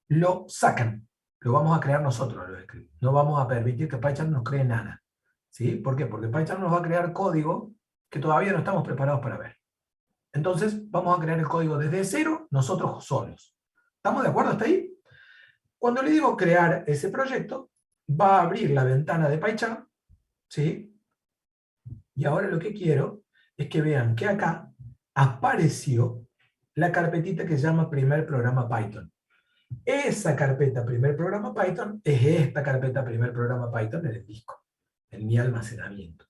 Lo sacan. Lo vamos a crear nosotros, los scripts. No vamos a permitir que PyCharm nos cree nada, ¿sí? ¿Por qué? Porque PyCharm nos va a crear código que todavía no estamos preparados para ver. Entonces, vamos a crear el código desde cero, nosotros solos. ¿Estamos de acuerdo hasta ahí? Cuando le digo crear ese proyecto, va a abrir la ventana de PyCharm, ¿sí? Y ahora lo que quiero es que vean que acá apareció la carpetita que se llama primer programa Python. Esa carpeta primer programa Python es esta carpeta primer programa Python en el disco, en mi almacenamiento.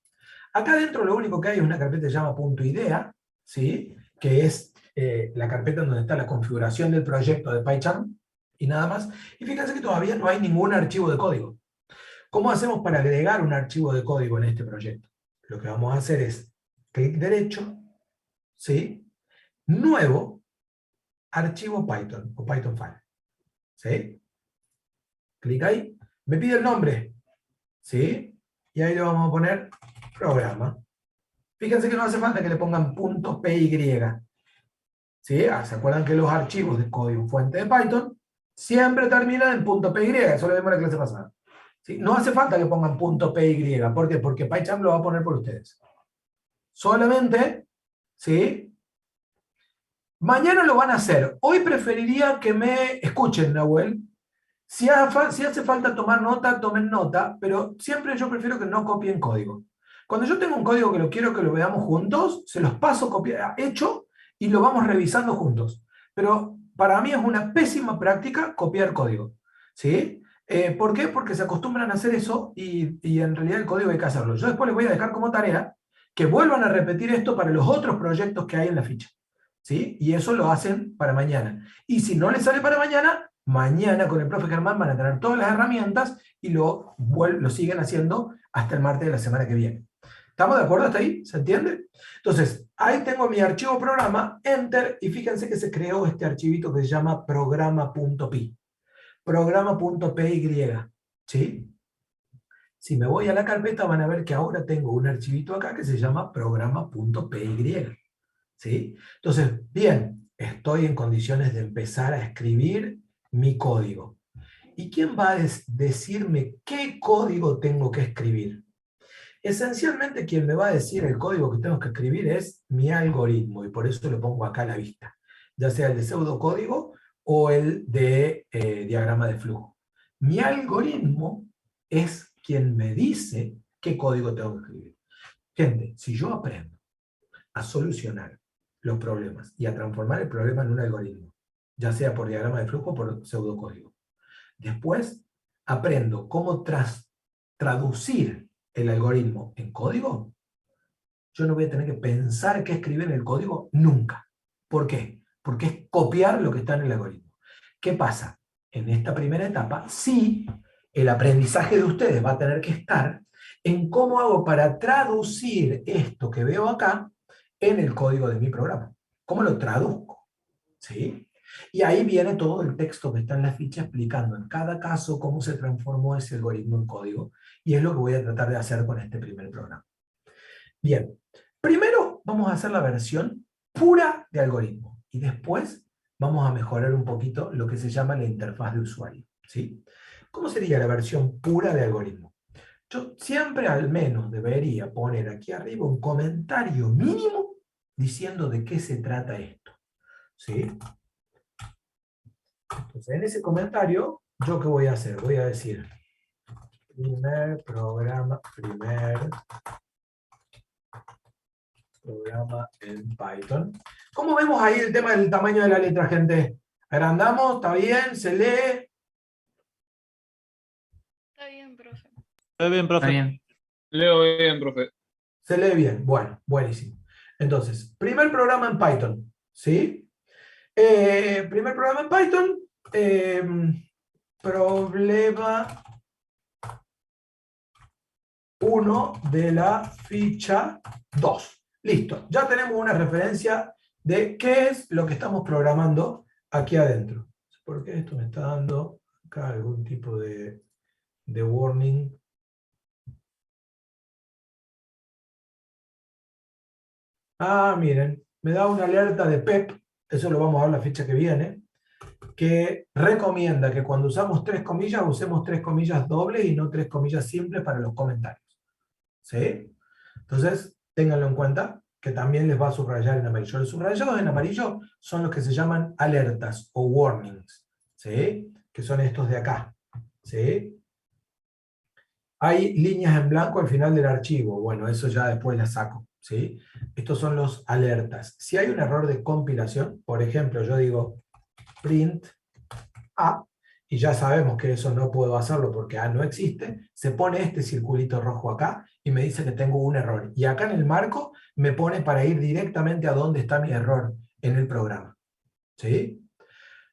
Acá adentro lo único que hay es una carpeta que se llama .idea, ¿sí? Que es la carpeta donde está la configuración del proyecto de PyCharm y nada más. Y fíjense que todavía no hay ningún archivo de código. ¿Cómo hacemos para agregar un archivo de código en este proyecto? Lo que vamos a hacer es clic derecho, ¿sí? Nuevo, archivo Python o Python file, ¿sí? Clic ahí, me pide el nombre, ¿sí? Y ahí le vamos a poner programa. Fíjense que no hace falta que le pongan .py, ¿sí? ¿Se acuerdan que los archivos de código fuente de Python siempre terminan en .py? Eso lo vimos en la clase pasada, ¿sí? No hace falta que pongan .py. ¿Por qué? Porque PyCharm lo va a poner por ustedes. Solamente, ¿sí? Mañana lo van a hacer. Hoy preferiría que me escuchen, Nahuel. Si hace falta tomar nota, tomen nota, pero siempre yo prefiero que no copien código. Cuando yo tengo un código que lo quiero que lo veamos juntos, se los paso hecho y lo vamos revisando juntos. Pero para mí es una pésima práctica copiar código, ¿sí? ¿Por qué? Porque se acostumbran a hacer eso y en realidad el código hay que hacerlo. Yo después les voy a dejar como tarea que vuelvan a repetir esto para los otros proyectos que hay en la ficha, ¿sí? Y eso lo hacen para mañana. Y si no les sale para mañana, Mañana con el profe Germán van a tener todas las herramientas y lo siguen haciendo hasta el martes de la semana que viene. ¿Estamos de acuerdo hasta ahí? ¿Se entiende? Entonces, ahí tengo mi archivo programa, enter, y fíjense que se creó este archivito que se llama programa.py. Programa.py, ¿sí? Si me voy a la carpeta van a ver que ahora tengo un archivito acá que se llama programa.py, ¿sí? Entonces, bien, estoy en condiciones de empezar a escribir mi código. ¿Y quién va a decirme qué código tengo que escribir? Esencialmente quien me va a decir el código que tengo que escribir es mi algoritmo, y por eso lo pongo acá a la vista, ya sea el de pseudocódigo o el de diagrama de flujo. Mi algoritmo es quien me dice qué código tengo que escribir. Gente, si yo aprendo a solucionar los problemas y a transformar el problema en un algoritmo, ya sea por diagrama de flujo o por pseudocódigo, después aprendo cómo traducir el algoritmo en código, yo no voy a tener que pensar qué escribir en el código nunca. ¿Por qué? Porque es copiar lo que está en el algoritmo. ¿Qué pasa? En esta primera etapa, sí, el aprendizaje de ustedes va a tener que estar en cómo hago para traducir esto que veo acá en el código de mi programa. ¿Cómo lo traduzco? ¿Sí? Y ahí viene todo el texto que está en la ficha explicando en cada caso cómo se transformó ese algoritmo en código, y es lo que voy a tratar de hacer con este primer programa. Bien, primero vamos a hacer la versión pura de algoritmo y después vamos a mejorar un poquito lo que se llama la interfaz de usuario, ¿sí? ¿Cómo sería la versión pura de algoritmo? Yo siempre al menos debería poner aquí arriba un comentario mínimo diciendo de qué se trata esto, ¿sí? Entonces, en ese comentario, ¿yo qué voy a hacer? Voy a decir, primer programa en Python. ¿Cómo vemos ahí el tema del tamaño de la letra, gente? ¿Agrandamos? ¿Está bien? ¿Se lee? Está bien, profe. Está bien, Está profe. bien. Leo bien, profe. ¿Se lee bien? Bueno, buenísimo. Entonces, primer programa en Python, ¿sí? Primer programa en Python, problema 1 de la ficha 2. Listo, ya tenemos una referencia de qué es lo que estamos programando aquí adentro. ¿Por qué esto me está dando acá algún tipo de warning? Ah, miren, me da una alerta de PEP, eso lo vamos a ver la fecha que viene, que recomienda que cuando usamos tres comillas, usemos tres comillas dobles y no tres comillas simples para los comentarios. ¿Sí? Entonces, ténganlo en cuenta, que también les va a subrayar en amarillo. Los subrayados en amarillo son los que se llaman alertas o warnings, ¿sí? Que son estos de acá, ¿sí? Hay líneas en blanco al final del archivo. Bueno, eso ya después las saco, ¿sí? Estos son los alertas. Si hay un error de compilación, por ejemplo, yo digo print A, y ya sabemos que eso no puedo hacerlo porque A no existe, se pone este circulito rojo acá y me dice que tengo un error. Y acá en el marco me pone para ir directamente a dónde está mi error en el programa. ¿Sí?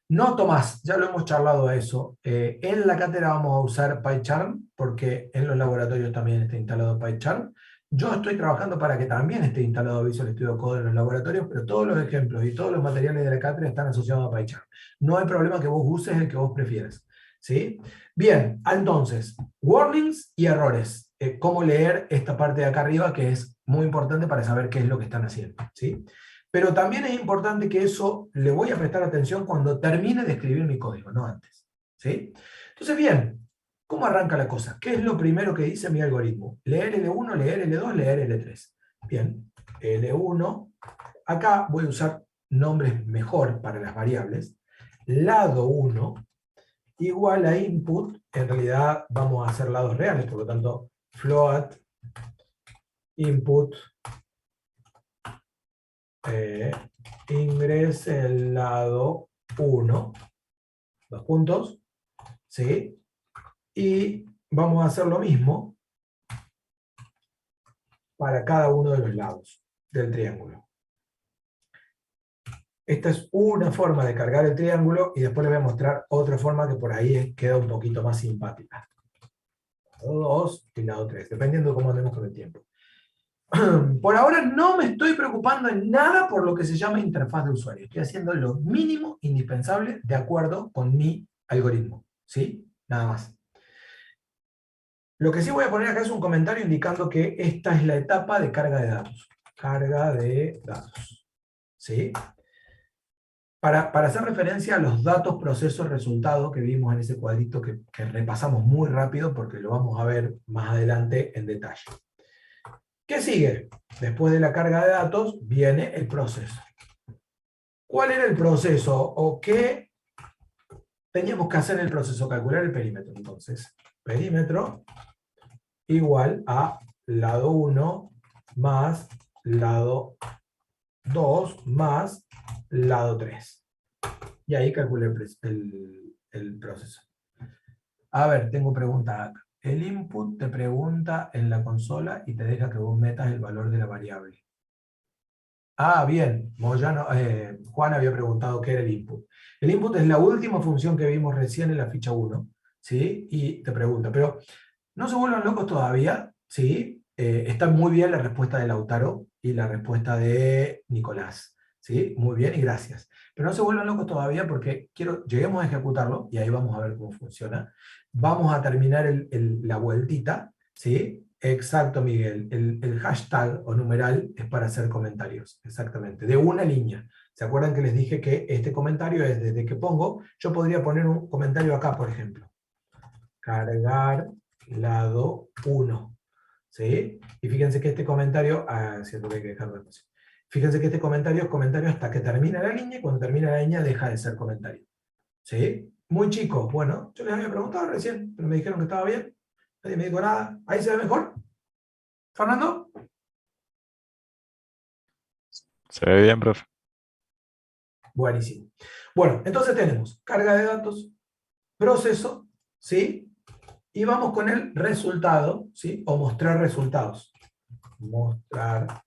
No, Tomás, ya lo hemos charlado a eso. En la cátedra vamos a usar PyCharm, porque en los laboratorios también está instalado PyCharm. Yo estoy trabajando para que también esté instalado Visual Studio Code en los laboratorios, pero todos los ejemplos y todos los materiales de la cátedra están asociados a PyCharm. No hay problema que vos uses el que vos prefieras, ¿sí? Bien, entonces, warnings y errores. Cómo leer esta parte de acá arriba, que es muy importante para saber qué es lo que están haciendo, ¿sí? Pero también es importante que eso le voy a prestar atención cuando termine de escribir mi código, no antes, ¿sí? Entonces, bien, ¿cómo arranca la cosa? ¿Qué es lo primero que dice mi algoritmo? Leer L1, leer L2, leer L3. Bien, L1, acá voy a usar nombres mejor para las variables. Lado 1 igual a input, en realidad vamos a hacer lados reales, por lo tanto, float input ingrese el lado 1, dos puntos, ¿sí? Y vamos a hacer lo mismo para cada uno de los lados del triángulo. Esta es una forma de cargar el triángulo y después les voy a mostrar otra forma que por ahí queda un poquito más simpática. Lado 2 y lado 3, dependiendo de cómo andemos con el tiempo. Por ahora no me estoy preocupando en nada por lo que se llama interfaz de usuario. Estoy haciendo lo mínimo indispensable de acuerdo con mi algoritmo. ¿Sí? Nada más. Lo que sí voy a poner acá es un comentario indicando que esta es la etapa de carga de datos. Carga de datos. ¿Sí? Para hacer referencia a los datos, procesos, resultados que vimos en ese cuadrito que repasamos muy rápido porque lo vamos a ver más adelante en detalle. ¿Qué sigue? Después de la carga de datos viene el proceso. ¿Cuál era el proceso? ¿O qué teníamos que hacer en el proceso? Calcular el perímetro. Entonces, perímetro igual a lado 1 más lado 2 más lado 3. Y ahí calculé el proceso. A ver, tengo pregunta acá. El input te pregunta en la consola y te deja que vos metas el valor de la variable. Ah, bien. Moyano, Juan había preguntado qué era el input. El input es la última función que vimos recién en la ficha 1, ¿sí? Y te pregunta, pero no se vuelvan locos todavía, ¿sí? Está muy bien la respuesta de Lautaro y la respuesta de Nicolás, ¿sí? Muy bien y gracias. Pero no se vuelvan locos todavía porque lleguemos a ejecutarlo y ahí vamos a ver cómo funciona. Vamos a terminar la vueltita, ¿sí? Exacto, Miguel. El hashtag o numeral es para hacer comentarios, exactamente, de una línea. ¿Se acuerdan que les dije que este comentario es desde que pongo? Yo podría poner un comentario acá, por ejemplo. Cargar lado 1. ¿Sí? Y fíjense que este comentario, siento que hay que dejarlo espacio. Fíjense que este comentario es comentario hasta que termina la línea, y cuando termina la línea deja de ser comentario. ¿Sí? Muy chicos. Bueno, yo les había preguntado recién, pero me dijeron que estaba bien. Nadie me dijo nada. ¿Ahí se ve mejor? ¿Fernando? Se ve bien, profe. Buenísimo. Bueno, entonces tenemos carga de datos, proceso, ¿sí? Y vamos con el resultado, ¿sí? O mostrar resultados. Mostrar.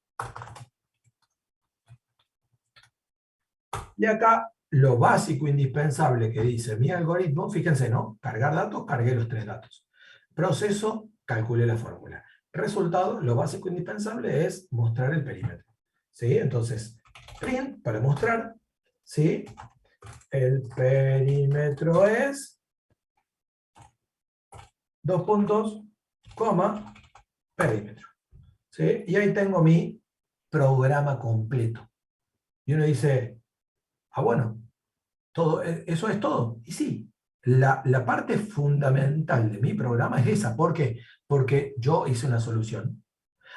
Y acá, lo básico indispensable que dice mi algoritmo, fíjense, ¿no? Cargar datos, cargué los 3 datos. Proceso, calculé la fórmula. Resultado, lo básico indispensable es mostrar el perímetro. ¿Sí? Entonces, print, para mostrar, ¿sí? El perímetro es, 2 puntos, coma, perímetro. ¿Sí? Y ahí tengo mi programa completo. Y uno dice, bueno, eso es todo. Y sí, la parte fundamental de mi programa es esa. ¿Por qué? Porque yo hice una solución.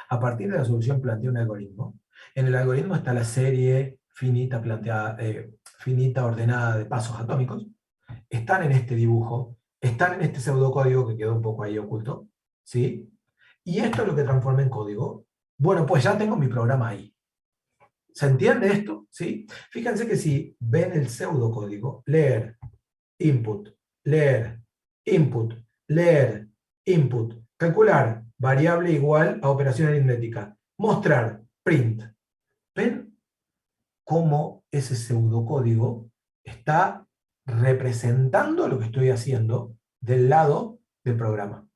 A partir de la solución planteé un algoritmo. En el algoritmo está la serie finita planteada, finita ordenada de pasos atómicos. Están en este dibujo, están en este pseudocódigo que quedó un poco ahí oculto. ¿Sí? Y esto es lo que transforma en código. Bueno, pues ya tengo mi programa ahí. ¿Se entiende esto? ¿Sí? Fíjense que si ven el pseudocódigo, leer, input, leer, input, leer, input, calcular, variable igual a operación aritmética, mostrar, print. ¿Ven cómo ese pseudocódigo está representando lo que estoy haciendo del lado del programa?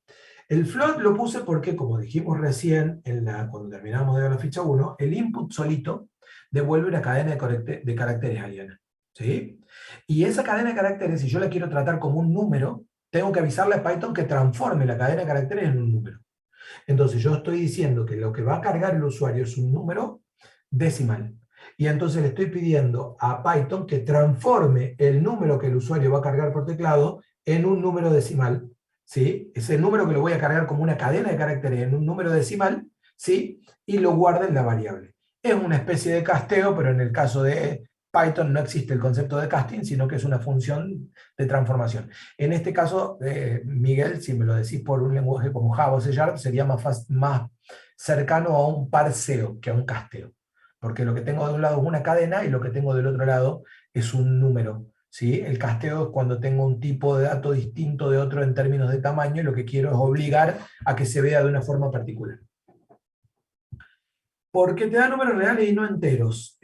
El float lo puse porque, como dijimos recién, cuando terminamos de ver la ficha 1, el input solito devuelve una cadena de caracteres aliena. ¿Sí? Y esa cadena de caracteres, si yo la quiero tratar como un número, tengo que avisarle a Python que transforme la cadena de caracteres en un número. Entonces yo estoy diciendo que lo que va a cargar el usuario es un número decimal. Y entonces le estoy pidiendo a Python que transforme el número que el usuario va a cargar por teclado en un número decimal. ¿Sí? Ese número que lo voy a cargar como una cadena de caracteres en un número decimal, ¿sí? Y lo guarda en la variable. Es una especie de casteo, pero en el caso de Python no existe el concepto de casting, sino que es una función de transformación. En este caso, Miguel, si me lo decís por un lenguaje como Java o C#, sería más cercano a un parseo que a un casteo. Porque lo que tengo de un lado es una cadena y lo que tengo del otro lado es un número. ¿Sí? El casteo es cuando tengo un tipo de dato distinto de otro en términos de tamaño y lo que quiero es obligar a que se vea de una forma particular. Porque te da números reales y no enteros.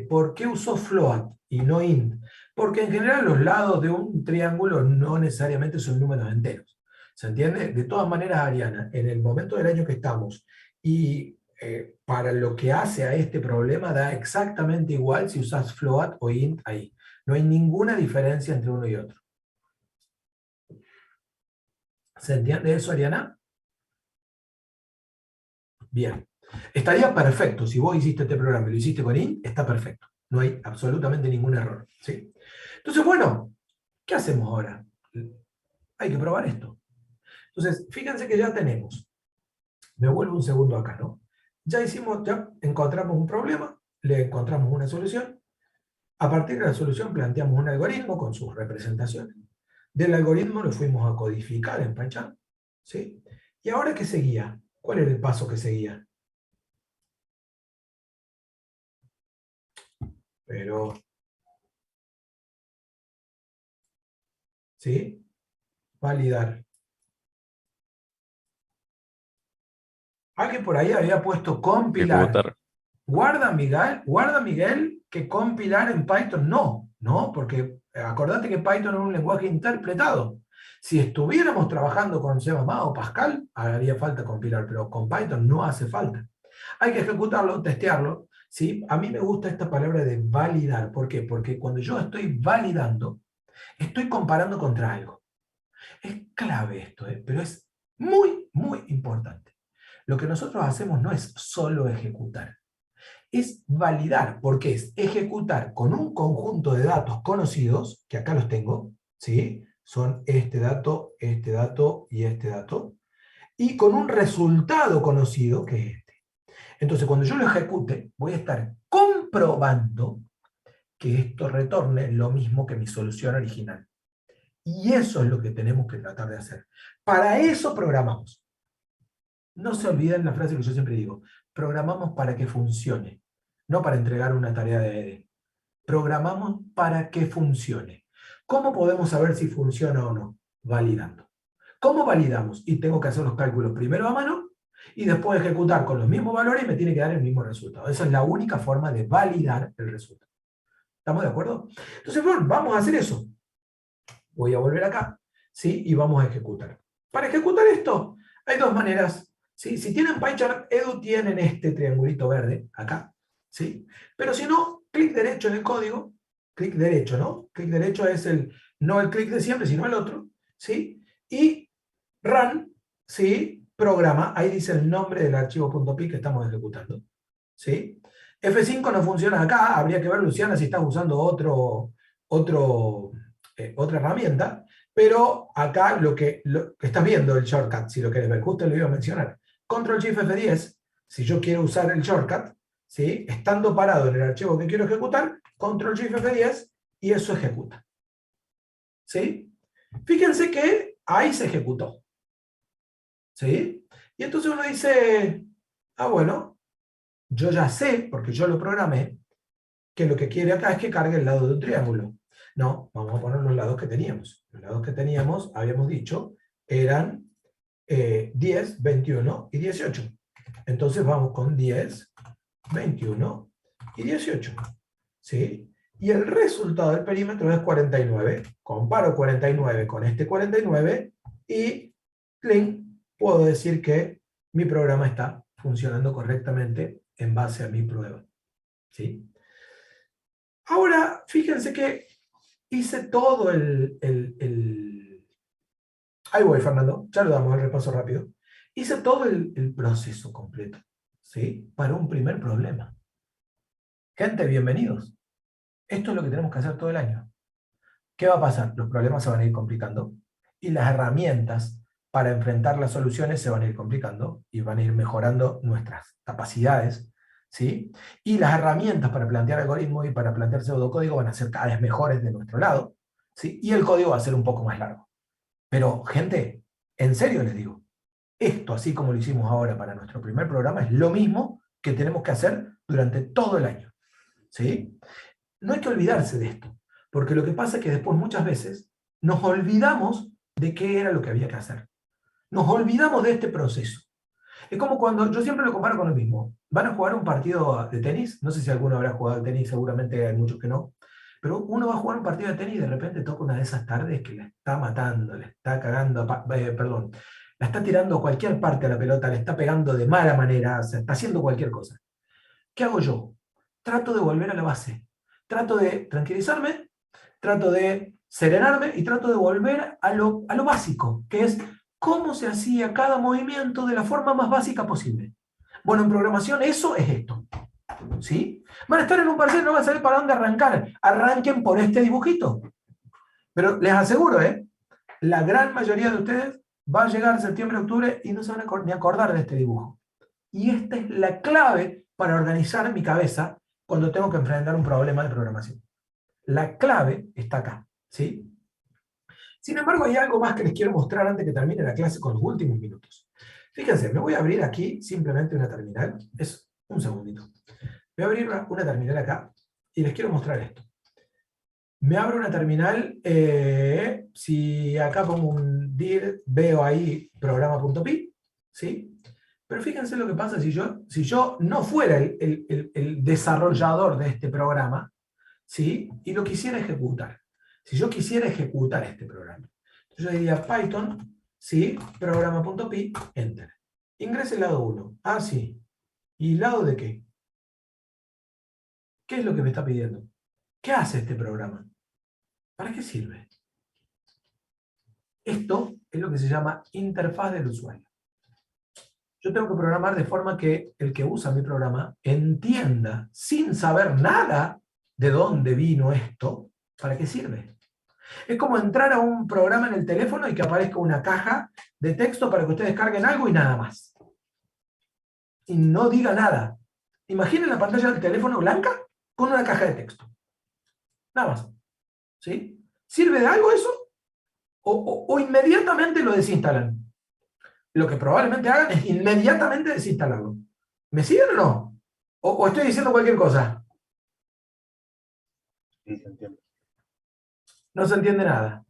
¿Por qué usó float y no int? Porque en general los lados de un triángulo no necesariamente son números enteros. ¿Se entiende? De todas maneras, Ariana, en el momento del año que estamos y para lo que hace a este problema da exactamente igual si usas float o int ahí. No hay ninguna diferencia entre uno y otro. ¿Se entiende eso, Ariana? Bien. Estaría perfecto. Si vos hiciste este programa y lo hiciste con int, está perfecto. No hay absolutamente ningún error. ¿Sí? Entonces, bueno, ¿qué hacemos ahora? Hay que probar esto. Entonces, fíjense que ya tenemos. Me vuelvo un segundo acá, ¿no? Ya encontramos un problema, le encontramos una solución. A partir de la solución planteamos un algoritmo con sus representaciones. Del algoritmo lo fuimos a codificar en PyCharm. ¿Sí? ¿Y ahora qué seguía? ¿Cuál era el paso que seguía? Pero, ¿sí? Validar. Alguien por ahí había puesto compilar. Ejecutar. Guarda Miguel, que compilar en Python no, porque acordate que Python es un lenguaje interpretado. Si estuviéramos trabajando con C++ o Pascal, haría falta compilar, pero con Python no hace falta. Hay que ejecutarlo, testearlo. ¿Sí? A mí me gusta esta palabra de validar. ¿Por qué? Porque cuando yo estoy validando, estoy comparando contra algo. Es clave esto, pero es muy, muy importante. Lo que nosotros hacemos no es solo ejecutar, es validar, porque es ejecutar con un conjunto de datos conocidos, que acá los tengo, ¿sí? Son este dato y este dato, y con un resultado conocido, que es este. Entonces, cuando yo lo ejecute, voy a estar comprobando que esto retorne lo mismo que mi solución original. Y eso es lo que tenemos que tratar de hacer. Para eso programamos. No se olviden la frase que yo siempre digo, programamos para que funcione, no para entregar una tarea de EDE. Programamos para que funcione. ¿Cómo podemos saber si funciona o no? Validando. ¿Cómo validamos? Y tengo que hacer los cálculos primero a mano y después ejecutar con los mismos valores y me tiene que dar el mismo resultado. Esa es la única forma de validar el resultado. ¿Estamos de acuerdo? Entonces, bueno, vamos a hacer eso. Voy a volver acá, ¿sí? Y vamos a ejecutar. Para ejecutar esto, hay dos maneras. ¿Sí? Si tienen PyCharm Edu, tienen este triangulito verde, acá. ¿Sí? Pero si no, clic derecho en el código, clic derecho, ¿no? Clic derecho es no el clic de siempre, sino el otro, ¿sí? Y run, ¿sí? Programa, ahí dice el nombre del archivo .py que estamos ejecutando, ¿sí? F5 no funciona acá, habría que ver, Luciana, si estás usando otra herramienta, pero acá lo que estás viendo el shortcut, si lo querés ver, justo lo iba a mencionar. Ctrl+Shift+F10, si yo quiero usar el shortcut, ¿sí? Estando parado en el archivo que quiero ejecutar, Ctrl+Shift+F10 y eso ejecuta. ¿Sí? Fíjense que ahí se ejecutó. ¿Sí? Y entonces uno dice, bueno, yo ya sé, porque yo lo programé, que lo que quiere acá es que cargue el lado de un triángulo. No, vamos a poner los lados que teníamos. Los lados que teníamos, habíamos dicho, eran 10, 21 y 18. Entonces vamos con 10, 21 y 18. ¿Sí? Y el resultado del perímetro es 49. Comparo 49 con este 49 y clink, puedo decir que mi programa está funcionando correctamente en base a mi prueba. ¿Sí? Ahora, fíjense que hice todo Ahí voy, Fernando, ya lo damos el repaso rápido. Hice todo el proceso completo, ¿sí? Para un primer problema. Gente, bienvenidos. Esto es lo que tenemos que hacer todo el año. ¿Qué va a pasar? Los problemas se van a ir complicando y las herramientas para enfrentar las soluciones se van a ir complicando y van a ir mejorando nuestras capacidades, ¿sí? Y las herramientas para plantear algoritmos y para plantear pseudocódigo van a ser cada vez mejores de nuestro lado, ¿sí? Y el código va a ser un poco más largo. Pero, gente, en serio les digo, esto, así como lo hicimos ahora para nuestro primer programa, es lo mismo que tenemos que hacer durante todo el año, ¿sí? No hay que olvidarse de esto, porque lo que pasa es que después muchas veces nos olvidamos de qué era lo que había que hacer. Nos olvidamos de este proceso. Es como cuando, yo siempre lo comparo con lo mismo. Van a jugar un partido de tenis, no sé si alguno habrá jugado al tenis, seguramente hay muchos que no, pero uno va a jugar un partido de tenis y de repente toca una de esas tardes que le está matando, le está cagando, perdón, la está tirando a cualquier parte a la pelota, le está pegando de mala manera, o sea, está haciendo cualquier cosa. ¿Qué hago yo? Trato de volver a la base, trato de tranquilizarme, trato de serenarme y trato de volver a lo básico, que es cómo se hacía cada movimiento de la forma más básica posible. Bueno, en programación eso es esto. ¿Sí? Van a estar en un parcial y no van a saber para dónde arrancar. Arranquen por este dibujito. Pero les aseguro, la gran mayoría de ustedes va a llegar septiembre, octubre y no se van a ni acordar de este dibujo. Y esta es la clave para organizar mi cabeza cuando tengo que enfrentar un problema de programación. La clave está acá. ¿Sí? Sin embargo, hay algo más que les quiero mostrar antes que termine la clase con los últimos minutos. Fíjense, me voy a abrir aquí simplemente una terminal. Es un segundito. Voy a abrir una terminal acá y les quiero mostrar esto. Me abro una terminal, si acá pongo un dir, veo ahí programa.py, ¿sí? Pero fíjense lo que pasa si yo no fuera el desarrollador de este programa, ¿sí? Y lo quisiera ejecutar. Si yo quisiera ejecutar este programa, yo diría Python, ¿sí? Programa.py, enter. Ingrese el lado 1. Ah, sí. ¿Y lado de qué? ¿Qué es lo que me está pidiendo? ¿Qué hace este programa? ¿Para qué sirve? Esto es lo que se llama interfaz del usuario. Yo tengo que programar de forma que el que usa mi programa entienda, sin saber nada de dónde vino esto, para qué sirve. Es como entrar a un programa en el teléfono y que aparezca una caja de texto para que ustedes carguen algo y nada más. Y no diga nada. Imaginen la pantalla del teléfono blanca con una caja de texto. Nada más. ¿Sí? ¿Sirve de algo eso? O inmediatamente lo desinstalan. Lo que probablemente hagan es inmediatamente desinstalarlo. ¿Me siguen o no? ¿O estoy diciendo cualquier cosa? Sí, se entiende. No se entiende nada.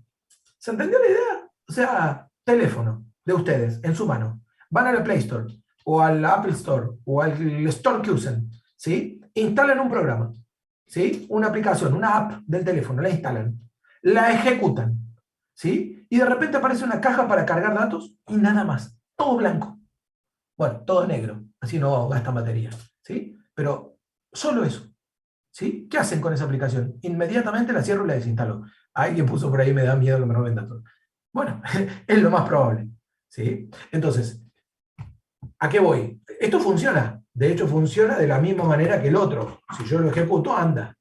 ¿Se entendió la idea? O sea, teléfono de ustedes, en su mano. Van a la Play Store, o al Apple Store, o al Store que usen, ¿sí? Instalan un programa, ¿sí? Una aplicación, una app del teléfono, la instalan. La ejecutan, ¿sí? Y de repente aparece una caja para cargar datos y nada más. Todo blanco. Bueno, todo negro, así no gastan batería, ¿sí? Pero solo eso, ¿sí? ¿Qué hacen con esa aplicación? Inmediatamente la cierro y la desinstalo. Alguien puso por ahí, me da miedo que me roben datos. Bueno, es lo más probable, ¿sí? Entonces, ¿a qué voy? Esto funciona. De hecho, funciona de la misma manera que el otro. Si yo lo ejecuto, anda,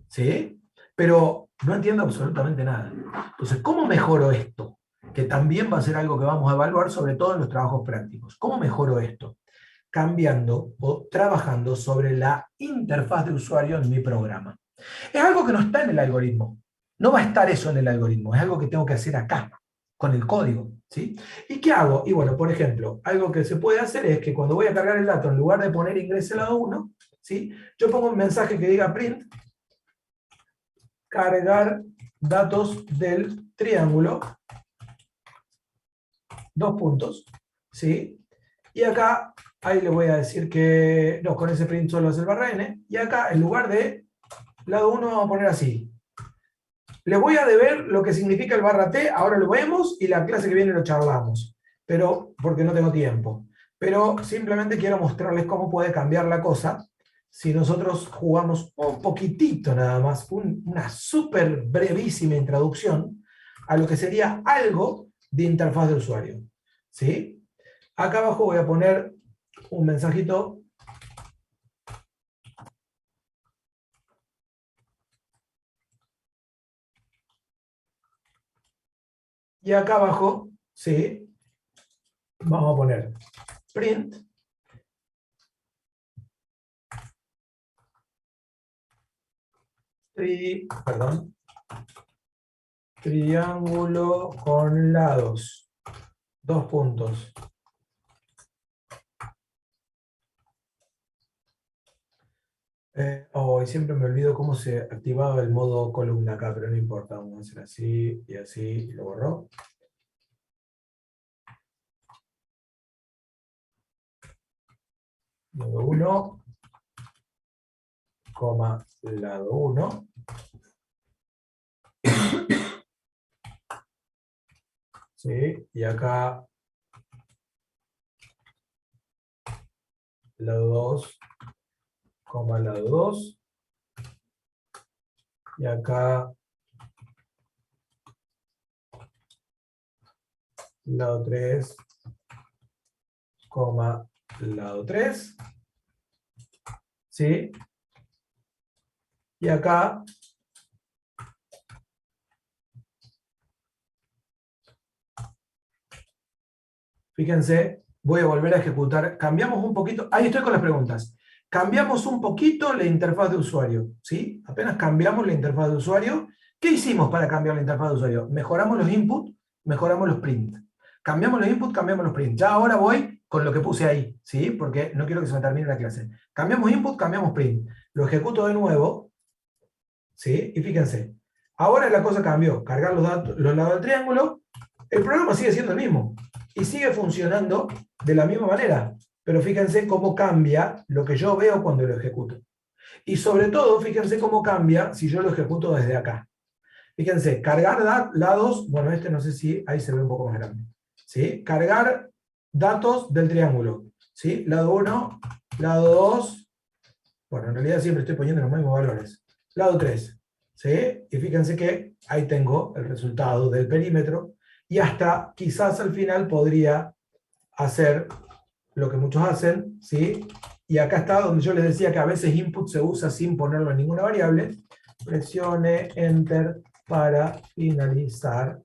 ¿sí? Pero no entiendo absolutamente nada. Entonces, ¿cómo mejoro esto? Que también va a ser algo que vamos a evaluar, sobre todo en los trabajos prácticos. ¿Cómo mejoro esto? Cambiando o trabajando sobre la interfaz de usuario en mi programa. Es algo que no está en el algoritmo. No va a estar eso en el algoritmo. Es algo que tengo que hacer acá, con el código. ¿Sí? ¿Y qué hago? Y bueno, por ejemplo, algo que se puede hacer es que cuando voy a cargar el dato, en lugar de poner ingrese lado 1, ¿sí? Yo pongo un mensaje que diga print, cargar datos del triángulo, dos puntos, ¿sí? Y acá, ahí le voy a decir que, no, con ese print solo es el barra n, y acá, en lugar de lado 1, vamos a poner así. Les voy a deber lo que significa el barra t, ahora lo vemos, y la clase que viene lo charlamos, pero, porque no tengo tiempo. Pero simplemente quiero mostrarles cómo puede cambiar la cosa si nosotros jugamos un poquitito nada más, una súper brevísima introducción a lo que sería algo de interfaz de usuario. ¿Sí? Acá abajo voy a poner un mensajito. Y acá abajo, ¿sí? Vamos a poner print. Perdón. Triángulo con lados. Dos puntos. Siempre me olvido cómo se activaba el modo columna acá, pero no importa. Vamos a hacer así y así y lo borró. lado 1, coma, lado 1. ¿Sí? Y acá, lado 2, coma, lado 2. Y acá, lado 3, coma, lado 3. ¿Sí? Y acá, fíjense, voy a volver a ejecutar. Cambiamos un poquito, ahí estoy con las preguntas. Cambiamos un poquito la interfaz de usuario, ¿sí? Apenas cambiamos la interfaz de usuario. ¿Qué hicimos para cambiar la interfaz de usuario? Mejoramos los inputs, mejoramos los print. Cambiamos los inputs, cambiamos los print. Ya ahora voy con lo que puse ahí, ¿sí? Porque no quiero que se me termine la clase. Cambiamos input, cambiamos print. Lo ejecuto de nuevo, ¿sí? Y fíjense, ahora la cosa cambió. Cargar los lados del triángulo. El programa sigue siendo el mismo. Y sigue funcionando de la misma manera. Pero fíjense cómo cambia lo que yo veo cuando lo ejecuto. Y sobre todo, fíjense cómo cambia si yo lo ejecuto desde acá. Fíjense, cargar lados, bueno, este no sé si ahí se ve un poco más grande. ¿Sí? Cargar datos del triángulo. ¿Sí? Lado 1, lado 2, bueno, en realidad siempre estoy poniendo los mismos valores. Lado 3. ¿Sí? Y fíjense que ahí tengo el resultado del perímetro. Y hasta quizás al final podría hacer lo que muchos hacen, ¿sí? Y acá está donde yo les decía que a veces input se usa sin ponerlo en ninguna variable. Presione Enter para finalizar,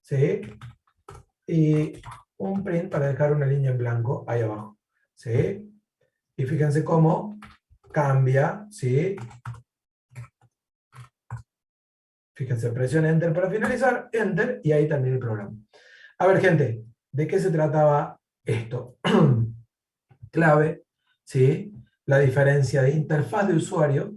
¿sí? Y un print para dejar una línea en blanco ahí abajo, ¿sí? Y fíjense cómo cambia, ¿sí? Fíjense, presione Enter para finalizar, Enter, y ahí termina el programa. A ver, gente, ¿de qué se trataba esto? Clave, ¿sí? La diferencia de interfaz de usuario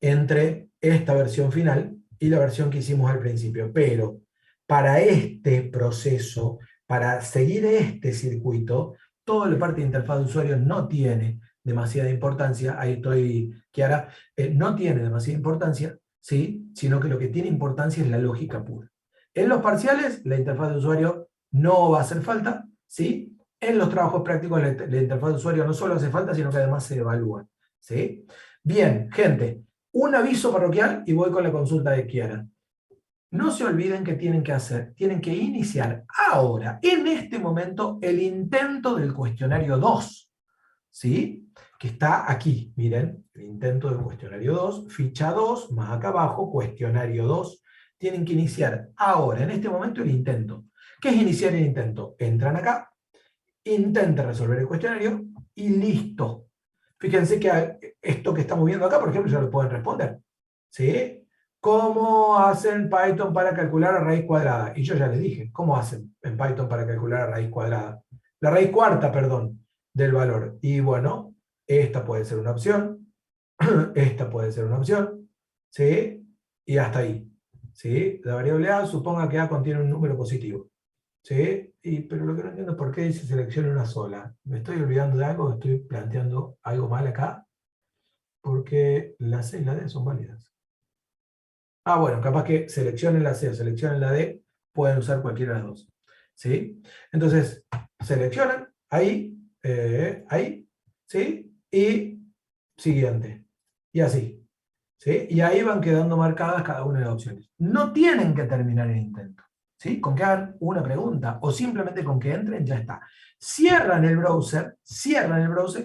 entre esta versión final y la versión que hicimos al principio. Pero para este proceso, para seguir este circuito, toda la parte de interfaz de usuario no tiene demasiada importancia. Ahí estoy, Kiara. No tiene demasiada importancia, ¿sí? Sino que lo que tiene importancia es la lógica pura. En los parciales, la interfaz de usuario no va a hacer falta, ¿sí? En los trabajos prácticos, la interfaz de usuario no solo hace falta, sino que además se evalúa, ¿sí? Bien, gente, un aviso parroquial y voy con la consulta de Kiara. No se olviden que tienen que hacer, tienen que iniciar ahora, en este momento, el intento del cuestionario 2, ¿sí? Que está aquí, miren, el intento del cuestionario 2, ficha 2, más acá abajo, cuestionario 2. Tienen que iniciar ahora, en este momento, el intento. ¿Qué es iniciar el intento? Entran acá, intentan resolver el cuestionario y listo. Fíjense que esto que estamos viendo acá, por ejemplo, ya lo pueden responder. ¿Sí? ¿Cómo hacen Python para calcular la raíz cuadrada? Y yo ya les dije, ¿cómo hacen en Python para calcular la raíz cuadrada? La raíz cuarta, perdón, del valor. Y bueno, esta puede ser una opción, esta puede ser una opción, ¿sí? Y hasta ahí. ¿Sí? La variable A, suponga que A contiene un número positivo. ¿Sí? Pero lo que no entiendo es por qué dice seleccione una sola. ¿Me estoy olvidando de algo? ¿Estoy planteando algo mal acá? Porque la C y la D son válidas. Ah, bueno, capaz que seleccionen la C o seleccionen la D, pueden usar cualquiera de las dos. ¿Sí? Entonces, seleccionan, ahí, ahí, ¿sí? Y siguiente. Y así. ¿Sí? Y ahí van quedando marcadas cada una de las opciones. No tienen que terminar el intento. ¿Sí? Con que hagan una pregunta o simplemente con que entren, ya está. Cierran el browser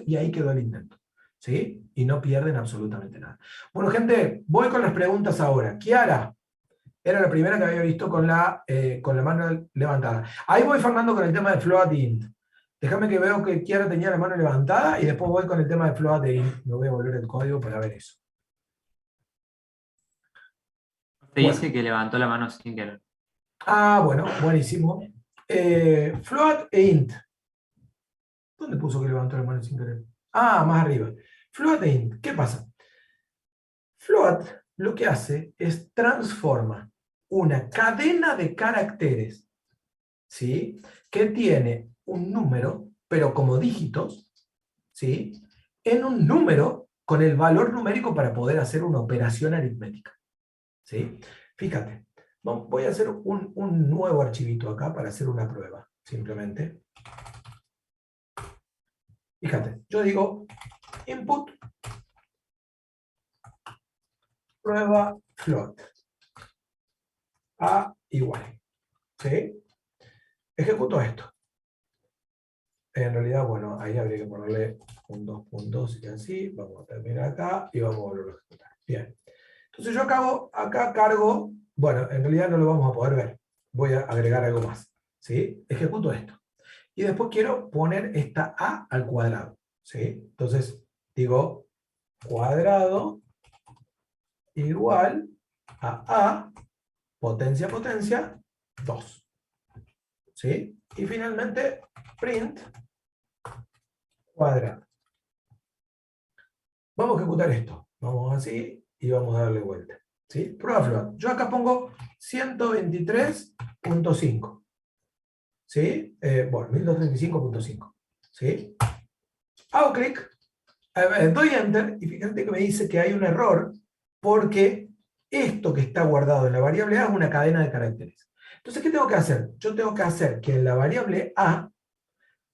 y ahí quedó el intento. ¿Sí? Y no pierden absolutamente nada. Bueno, gente, voy con las preguntas ahora. Kiara era la primera que había visto con la mano levantada. Ahí voy, Fernando, con el tema de float int. Déjame que veo que Kiara tenía la mano levantada y después voy con el tema de float int. Me voy a volver el código para ver eso. Te dice que levantó la mano sin querer. Ah, bueno, buenísimo. Float e int. ¿Dónde puso que levantó la mano sin querer? Ah, más arriba. Float e int. ¿Qué pasa? Float lo que hace es transforma una cadena de caracteres, ¿sí? Que tiene un número, pero como dígitos, ¿sí? En un número con el valor numérico para poder hacer una operación aritmética, ¿sí? Fíjate, voy a hacer un nuevo archivito acá para hacer una prueba, simplemente. Fíjate, yo digo input, prueba float, a igual, ¿sí? Ejecuto esto. En realidad, bueno, ahí habría que ponerle un 2 puntos y así. Vamos a terminar acá y vamos a volver a ejecutar. Bien. Entonces yo acá cargo, bueno, en realidad no lo vamos a poder ver. Voy a agregar algo más, ¿sí? Ejecuto esto. Y después quiero poner esta a al cuadrado, ¿sí? Entonces digo cuadrado igual a potencia, 2. ¿Sí? Y finalmente print cuadrado. Vamos a ejecutar esto. Vamos así y vamos a darle vuelta. ¿Sí? Prueba float. Yo acá pongo 123.5. ¿Sí? Bueno, 1235.5. ¿Sí? Hago clic, doy enter y fíjate que me dice que hay un error porque esto que está guardado en la variable a es una cadena de caracteres. Entonces, ¿qué tengo que hacer? Yo tengo que hacer que en la variable a,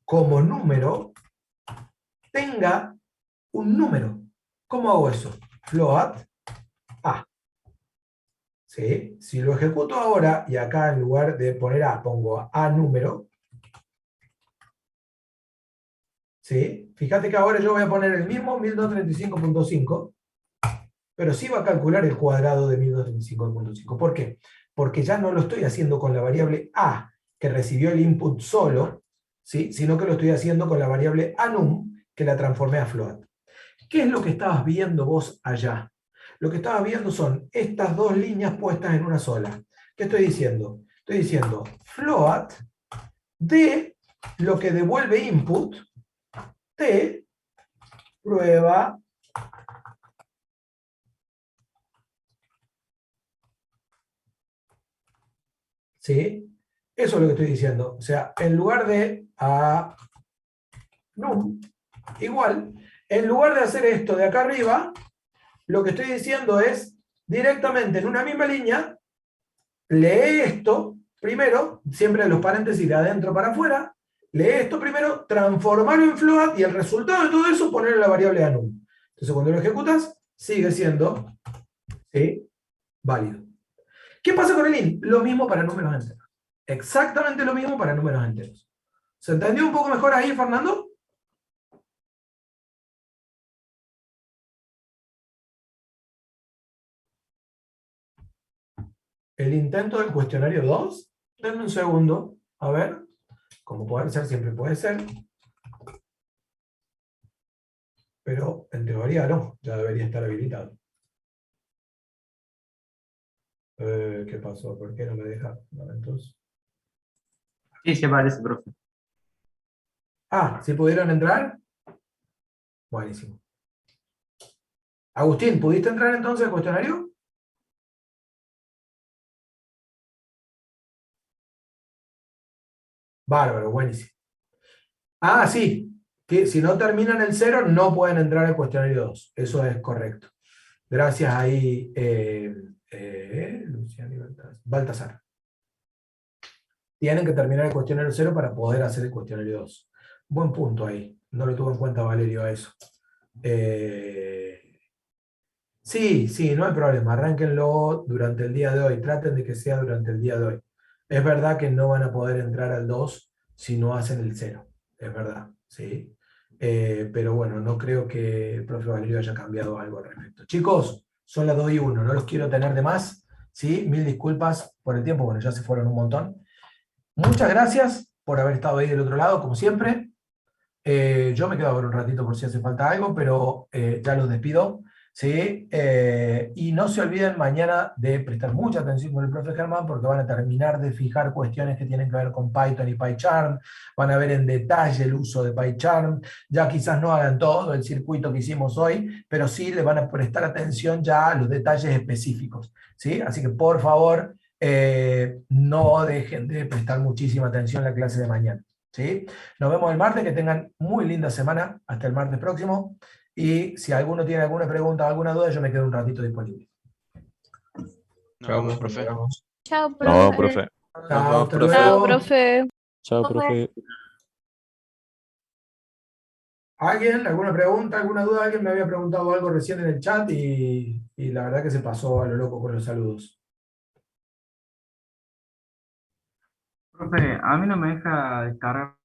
como número, tenga un número. ¿Cómo hago eso? Float a. ¿Sí? Si lo ejecuto ahora, y acá en lugar de poner a, pongo a número, ¿sí? Fíjate que ahora yo voy a poner el mismo 1235.5, pero sí va a calcular el cuadrado de 1235.5. ¿Por qué? Porque ya no lo estoy haciendo con la variable a, que recibió el input solo, ¿sí? Sino que lo estoy haciendo con la variable anum, que la transformé a float. ¿Qué es lo que estabas viendo vos allá? Lo que estabas viendo son estas dos líneas puestas en una sola. ¿Qué estoy diciendo? Estoy diciendo float de lo que devuelve input t prueba ¿sí? Eso es lo que estoy diciendo. O sea, en lugar de a num igual, en lugar de hacer esto de acá arriba, lo que estoy diciendo es directamente en una misma línea, lee esto primero, siempre los paréntesis de adentro para afuera, lee esto primero, transformarlo en float y el resultado de todo eso ponerlo en la variable anum. Entonces cuando lo ejecutas, sigue siendo ¿sí? válido. ¿Qué pasa con el int? Lo mismo para números enteros. Exactamente lo mismo para números enteros. ¿Se entendió un poco mejor ahí, Fernando? El intento del cuestionario 2. Denme un segundo. A ver. Como puede ser, siempre puede ser. Pero en teoría no. Ya debería estar habilitado. ¿Qué pasó? ¿Por qué no me deja? Entonces. Sí, se parece, profe. Ah, ¿sí pudieron entrar? Buenísimo. Agustín, ¿pudiste entrar entonces al cuestionario? Bárbaro, buenísimo. Ah, sí. Que si no terminan el 0, no pueden entrar al cuestionario 2. Eso es correcto. Gracias ahí, Luciano y Baltasar. Tienen que terminar el cuestionario 0 para poder hacer el cuestionario 2. Buen punto ahí. No lo tuvo en cuenta Valerio a eso. Sí, no hay problema. Arránquenlo durante el día de hoy. Traten de que sea durante el día de hoy. Es verdad que no van a poder entrar al 2 si no hacen el 0. Es verdad, ¿sí? Pero bueno, no creo que el profe Valerio haya cambiado algo al respecto. Chicos, son las 2:01. No los quiero tener de más. ¿Sí? Mil disculpas por el tiempo. Bueno, ya se fueron un montón. Muchas gracias por haber estado ahí del otro lado, como siempre. Yo me quedo por un ratito por si hace falta algo, pero ya los despido. ¿Sí? Y no se olviden mañana de prestar mucha atención con el profe Germán porque van a terminar de fijar cuestiones que tienen que ver con Python y PyCharm, van a ver en detalle el uso de PyCharm, ya quizás no hagan todo el circuito que hicimos hoy, pero sí le van a prestar atención ya a los detalles específicos. ¿Sí? Así que por favor, no dejen de prestar muchísima atención a la clase de mañana. ¿sí? Nos vemos el martes, que tengan muy linda semana, hasta el martes próximo. Y si alguno tiene alguna pregunta o alguna duda, yo me quedo un ratito disponible. Nos vemos, profe. Chao, No, profe. profe. Chao, hasta profe. Chao, luego. profe. Chao, Profe. profe. ¿Alguien? ¿Alguna pregunta? ¿Alguna duda? Alguien me había preguntado algo recién en el chat y la verdad que se pasó a lo loco con los saludos. Profe, a mí no me deja descargar